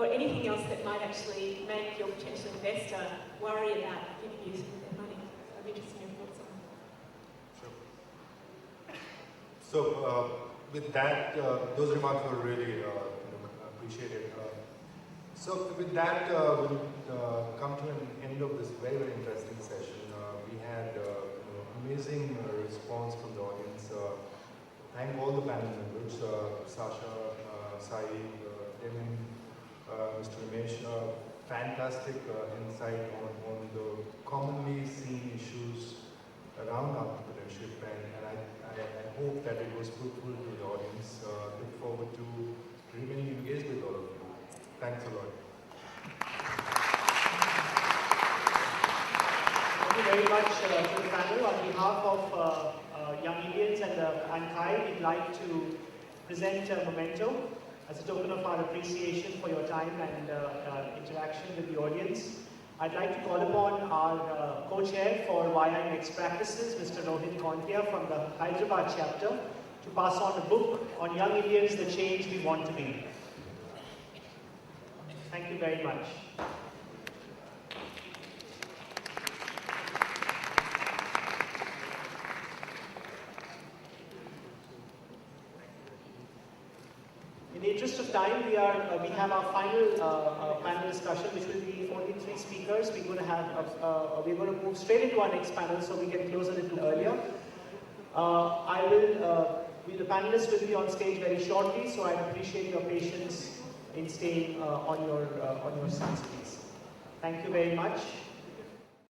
O: anything else that might actually make your potential investor worry about giving you some of their money. I'd be interested in your thoughts on that.
D: So with that, those remarks were really appreciated. So with that, we'll come to an end of this very, very interesting session. We had amazing response from the audience. Thank all the panel members, Sasha, Syed, Damien, Mr. Ramesh. Fantastic insight on the commonly seen issues around entrepreneurship, and I hope that it was fruitful to the audience. Look forward to remaining engaged with all of you. Thanks a lot.
L: Thank you very much to the panel. On behalf of Young Indians and CAAYE, we'd like to present a memento as a token of our appreciation for your time and interaction with the audience. I'd like to call upon our co-chair for YI Next Practices, Mr. Rohit Kontia from the Hyderabad chapter, to pass on a book on Young Indians, the change we want to be. Thank you very much. In the interest of time, we have our final panel discussion, which will be only 3 speakers. We're going to move straight into our next panel, so we can close a little earlier. The panelists will be on stage very shortly, so I'd appreciate your patience in staying on your seats, please. Thank you very much.